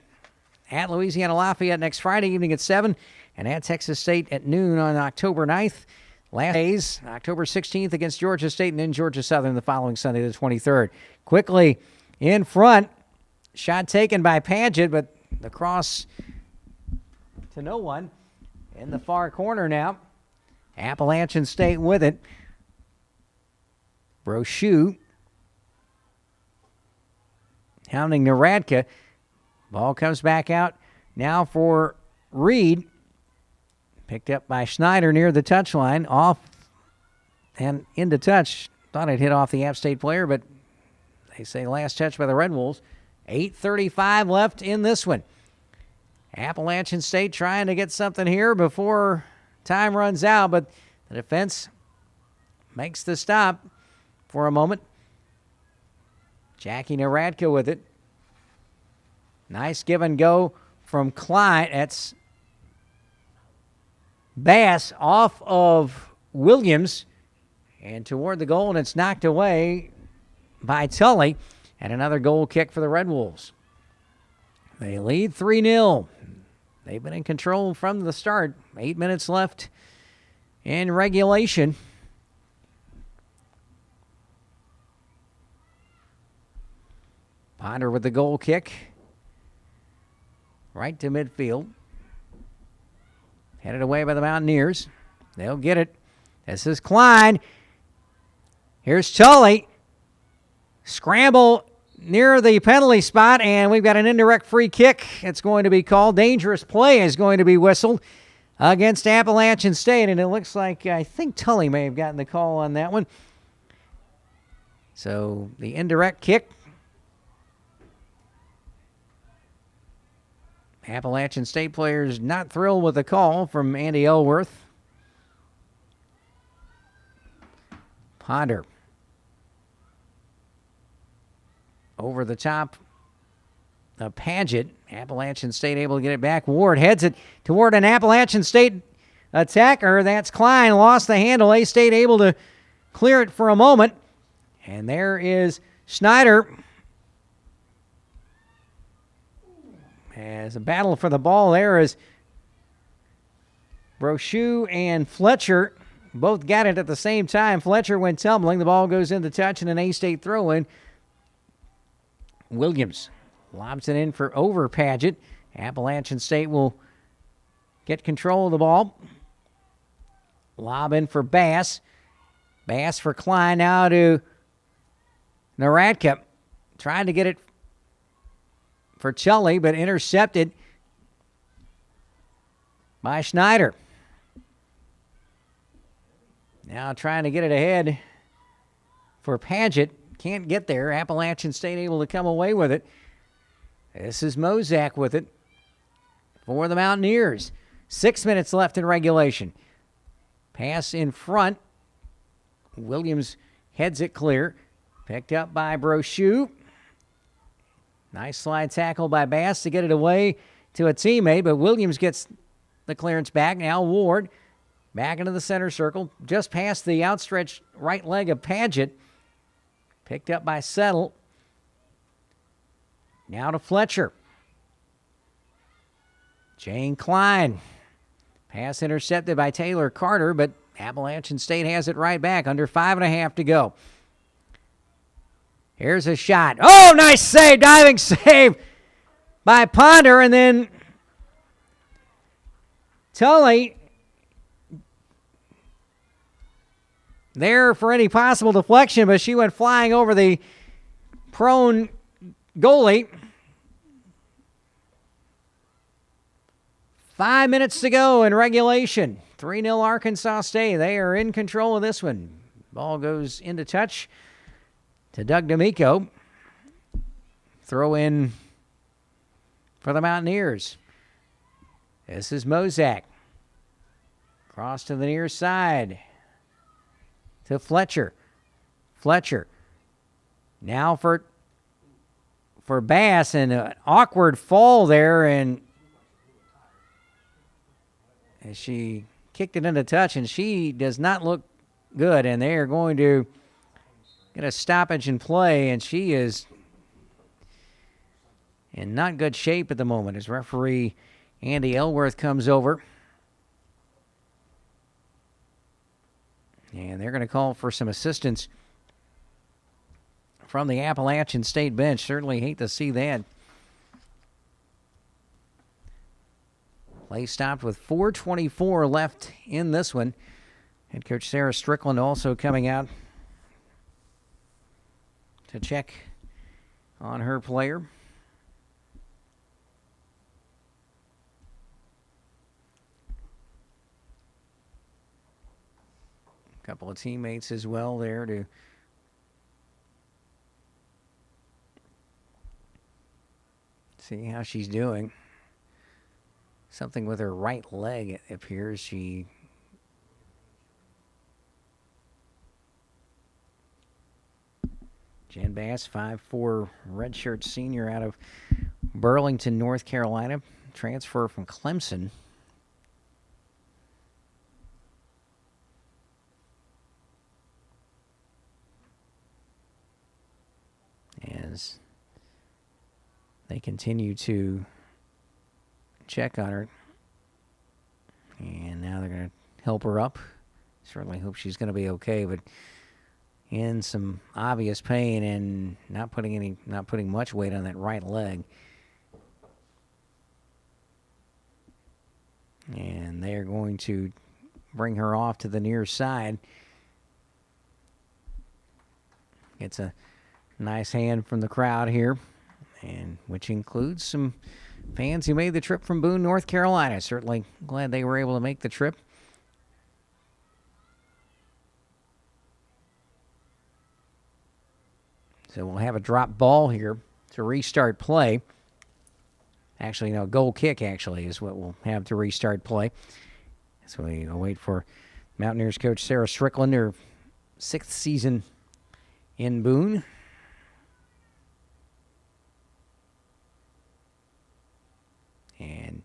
Speaker 1: at Louisiana Lafayette next Friday evening at 7, and at Texas State at noon on October 9th. Last days, October 16th against Georgia State, and then Georgia Southern the following Sunday, the 23rd. Quickly in front, shot taken by Paget, but the cross to no one in the far corner now. Appalachian State with it. Brochu hounding Naradka. Ball comes back out now for Reed. Picked up by Schneider near the touchline. Off and into touch. Thought it hit off the App State player, but they say last touch by the Red Wolves. 8:35 left in this one. Appalachian State trying to get something here before time runs out, but the defense makes the stop for a moment. Jackie Naradka with it. Nice give and go from Klein. That's Bass off of Williams and toward the goal, and it's knocked away by Tully. And another goal kick for the Red Wolves. They lead 3-0. They've been in control from the start. 8 minutes left in regulation. Ponder with the goal kick. Right to midfield. Headed away by the Mountaineers. They'll get it. This is Klein. Here's Tully. Scramble near the penalty spot, and we've got an indirect free kick. It's going to be called. Dangerous play is going to be whistled against Appalachian State, and it looks like, I think Tully may have gotten the call on that one. So the indirect kick. Appalachian State players not thrilled with the call from Andy Elworth. Ponder. Over the top of Paget. Appalachian State able to get it back. Ward heads it toward an Appalachian State attacker. That's Klein. Lost the handle. A-State able to clear it for a moment. And there is Schneider. As a battle for the ball there is Brochu and Fletcher. Both got it at the same time. Fletcher went tumbling. The ball goes into touch and an A-State throw-in. Williams lobs it in for over Paget. Appalachian State will get control of the ball. Lob in for Bass. Bass for Klein. Now to Naradka. Trying to get it for Tully, but intercepted by Schneider. Now trying to get it ahead for Paget. Can't get there. Appalachian State able to come away with it. This is Mozak with it for the Mountaineers. 6 minutes left in regulation. Pass in front. Williams heads it clear. Picked up by Brochu. Nice slide tackle by Bass to get it away to a teammate, but Williams gets the clearance back. Now Ward back into the center circle, just past the outstretched right leg of Paget. Picked up by Settle. Now to Fletcher. Jane Klein. Pass intercepted by Taylor Carter, but Appalachian State has it right back. Under 5.5 to go. Here's a shot. Oh, nice save. Diving save by Ponder. And then Tully there for any possible deflection, but she went flying over the prone goalie. 5 minutes to go in regulation. 3-0 Arkansas State. They are in control of this one. Ball goes into touch to Doug D'Amico. Throw in for the Mountaineers. This is Mozak. Cross to the near side to Fletcher. Fletcher. Now for Bass, and an awkward fall there, and as she kicked it into touch, and she does not look good, and they are going to get a stoppage in play, and she is in not good shape at the moment as referee Andy Elworth comes over. And they're going to call for some assistance from the Appalachian State bench. Certainly hate to see that. Play stopped with 4:24 left in this one. Head coach Sarah Strickland also coming out to check on her player. A couple of teammates as well there to see how she's doing. Something with her right leg, it appears. Jen Bass, 5'4", redshirt senior out of Burlington, North Carolina. Transfer from Clemson. As they continue to check on her. And now they're going to help her up. Certainly hope she's going to be okay, but in some obvious pain and not putting much weight on that right leg. And they're going to bring her off to the near side. It's a nice hand from the crowd here, and which includes some fans who made the trip from Boone, North Carolina. Certainly glad they were able to make the trip. So we'll have a drop ball here to restart play. Actually, no, goal kick actually is what we'll have to restart play. So we wait for Mountaineers coach Sarah Strickland, her 6th season in Boone. And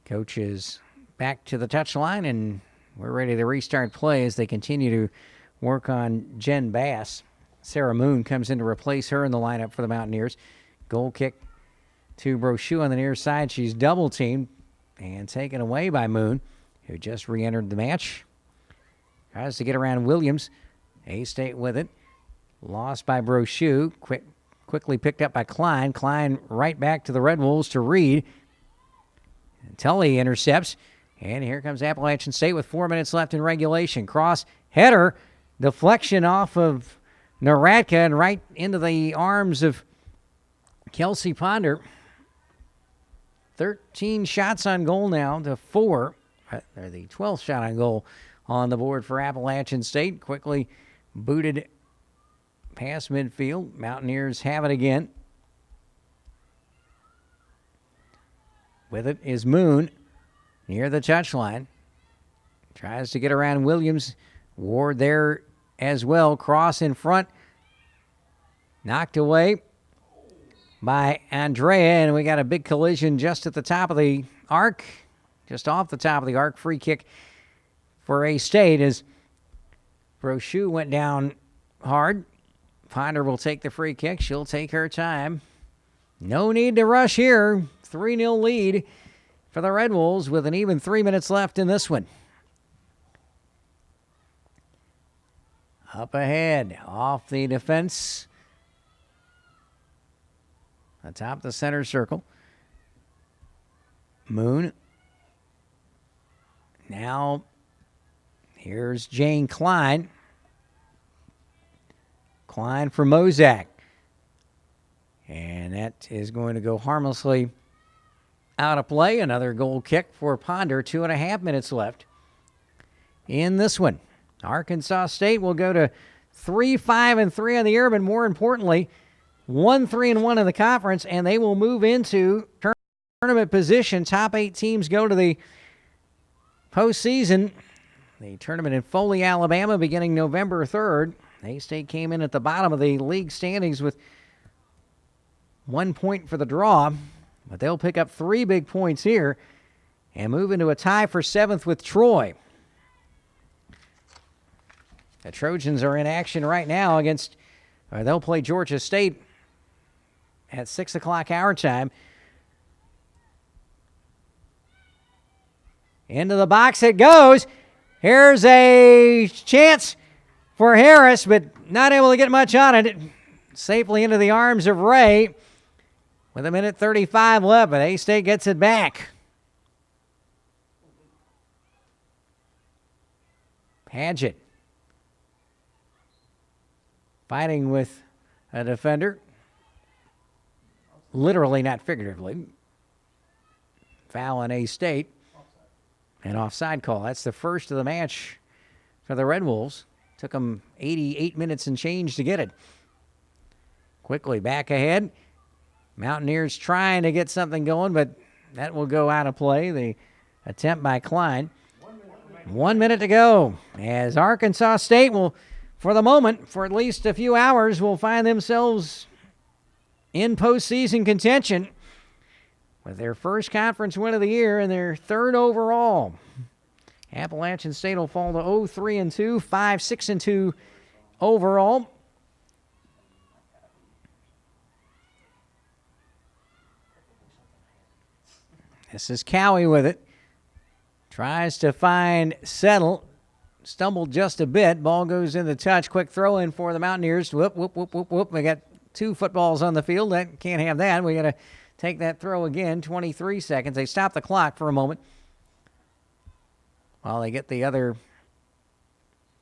Speaker 1: coach is back to the touchline, and we're ready to restart play as they continue to work on Jen Bass. Sarah Moon comes in to replace her in the lineup for the Mountaineers. Goal kick to Brochu on the near side. She's double teamed and taken away by Moon, who just re-entered the match. Tries to get around Williams. A-State with it. Lost by Brochu. Quickly picked up by Klein. Klein right back to the Red Wolves to Reed. Tully intercepts. And here comes Appalachian State with 4 minutes left in regulation. Cross header. Deflection off of Naratka and right into the arms of Kelsey Ponder. 13 shots on goal now to 4. They're the 12th shot on goal on the board for Appalachian State. Quickly booted past midfield. Mountaineers have it again. With it is Moon near the touchline. Tries to get around Williams. Ward there as well. Cross in front. Knocked away by Andrea, and we got a big collision just at the top of the arc. Just off the top of the arc. Free kick for A-State as Brochu went down hard. Ponder will take the free kick. She'll take her time. No need to rush here. 3-0 lead for the Red Wolves with an even 3 minutes left in this one. Up ahead, off the defense. Atop the center circle. Moon. Now, here's Jane Klein. Klein for Mozak. And that is going to go harmlessly out of play. Another goal kick for Ponder. 2.5 minutes left in this one. Arkansas State will go to 3-5-3 on the year, but more importantly, 1-3-1 in the conference, and they will move into tournament position. Top 8 teams go to the postseason. The tournament in Foley, Alabama, beginning November 3rd. A-State came in at the bottom of the league standings with 1 point for the draw, but they'll pick up 3 big points here and move into a tie for 7th with Troy. The Trojans are in action right now they'll play Georgia State at 6 o'clock our time. Into the box it goes. Here's a chance for Harris, but not able to get much on it. Safely into the arms of Ray with 1:35 left, but A-State gets it back. Paget fighting with a defender. Literally, not figuratively. Foul on A-State. An offside call. That's the first of the match for the Red Wolves. Took them 88 minutes and change to get it. Quickly back ahead. Mountaineers trying to get something going, but that will go out of play. The attempt by Klein. 1 minute to go as Arkansas State will, for the moment, for at least a few hours, will find themselves in postseason contention with their first conference win of the year and their 3rd overall. Appalachian State will fall to 0-3-2, 5-6-2 overall. This is Cowie with it. Tries to find Settle. Stumbled just a bit. Ball goes in the touch. Quick throw in for the Mountaineers. Whoop, whoop, whoop, whoop, whoop. We got 2 footballs on the field. That can't have that. We got to take that throw again. 23 seconds. They stop the clock for a moment while they get the other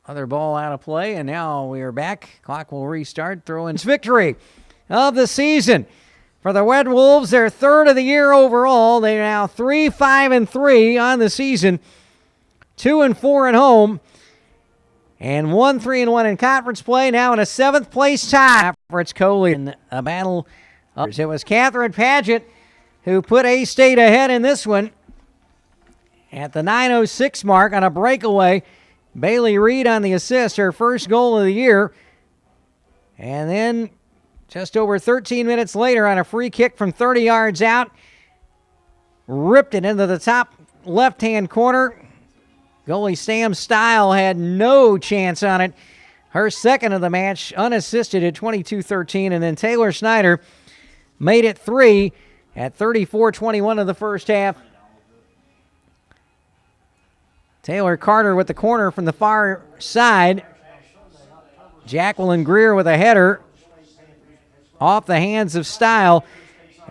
Speaker 1: ball out of play. And now we are back. Clock will restart. Throw-in victory of the season for the Red Wolves. Their 3rd of the year overall. They're now 3-5-3 on the season. 2-4 at home. And 1-3-1 in conference play. Now in a 7th place tie for its Coley in a battle. It was Catherine Paget who put A-State ahead in this one at the 9:06 mark on a breakaway. Bailey Reed on the assist, her first goal of the year. And then just over 13 minutes later on a free kick from 30 yards out, ripped it into the top left-hand corner. Goalie Sam Stile had no chance on it. Her second of the match, unassisted at 22-13. And then Taylor Snyder made it 3 at 34-21 of the first half. Taylor Carter with the corner from the far side. Jacqueline Greer with a header off the hands of Stile.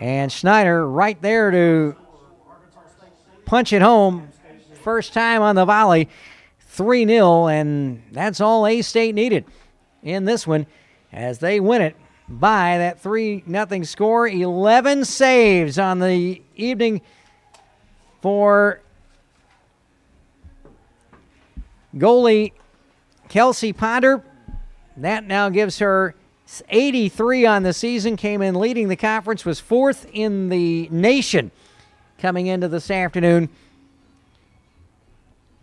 Speaker 1: And Schneider right there to punch it home. First time on the volley, 3-0, and that's all A-State needed in this one as they win it by that 3-0 score. 11 saves on the evening for goalie Kelsey Ponder. That now gives her 83 on the season, came in leading the conference, was 4th in the nation coming into this afternoon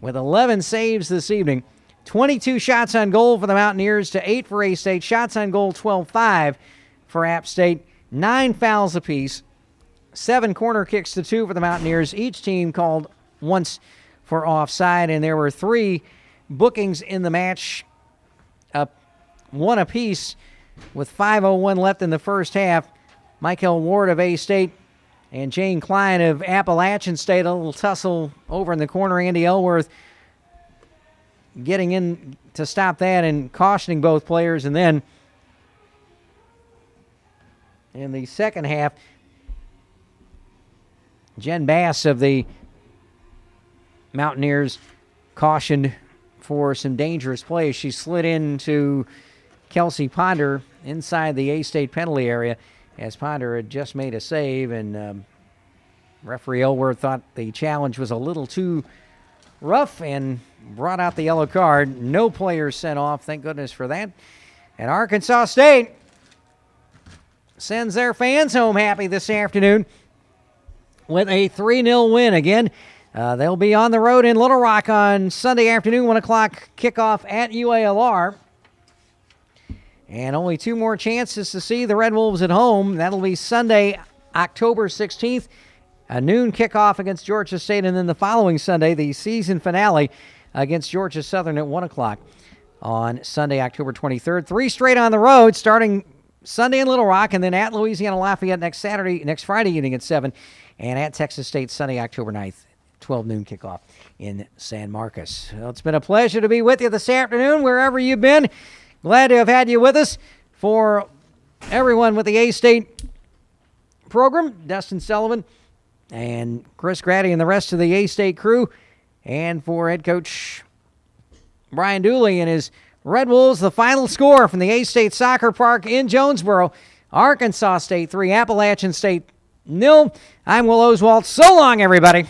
Speaker 1: with 11 saves this evening. 22 shots on goal for the Mountaineers to 8 for A-State. Shots on goal, 12-5 for App State. 9 fouls apiece. 7 corner kicks to 2 for the Mountaineers. Each team called once for offside, and there were 3 bookings in the match, 1 apiece with 5:01 left in the first half. Michael Ward of A-State and Jane Klein of Appalachian State, a little tussle over in the corner. Andy Elworth getting in to stop that and cautioning both players. And then in the second half, Jen Bass of the Mountaineers cautioned for some dangerous play. She slid into Kelsey Ponder inside the A-State penalty area as Ponder had just made a save, and referee Elworth thought the challenge was a little too rough and brought out the yellow card. No players sent off, thank goodness for that. And Arkansas State sends their fans home happy this afternoon with a 3-0 win. Again, they'll be on the road in Little Rock on Sunday afternoon, 1 o'clock kickoff at UALR. And only 2 more chances to see the Red Wolves at home. That'll be Sunday, October 16th, a noon kickoff against Georgia State, and then the following Sunday, the season finale against Georgia Southern at 1 o'clock on Sunday, October 23rd. 3 straight on the road, starting Sunday in Little Rock, and then at Louisiana Lafayette next Friday evening at 7, and at Texas State Sunday, October 9th, 12 noon kickoff in San Marcos. Well, it's been a pleasure to be with you this afternoon, wherever you've been. Glad to have had you with us. For everyone with the A-State program, Dustin Sullivan and Chris Grady and the rest of the A-State crew, and for head coach Brian Dooley and his Red Wolves, the final score from the A-State Soccer Park in Jonesboro, Arkansas State 3, Appalachian State 0. I'm Will Oswald. So long, everybody.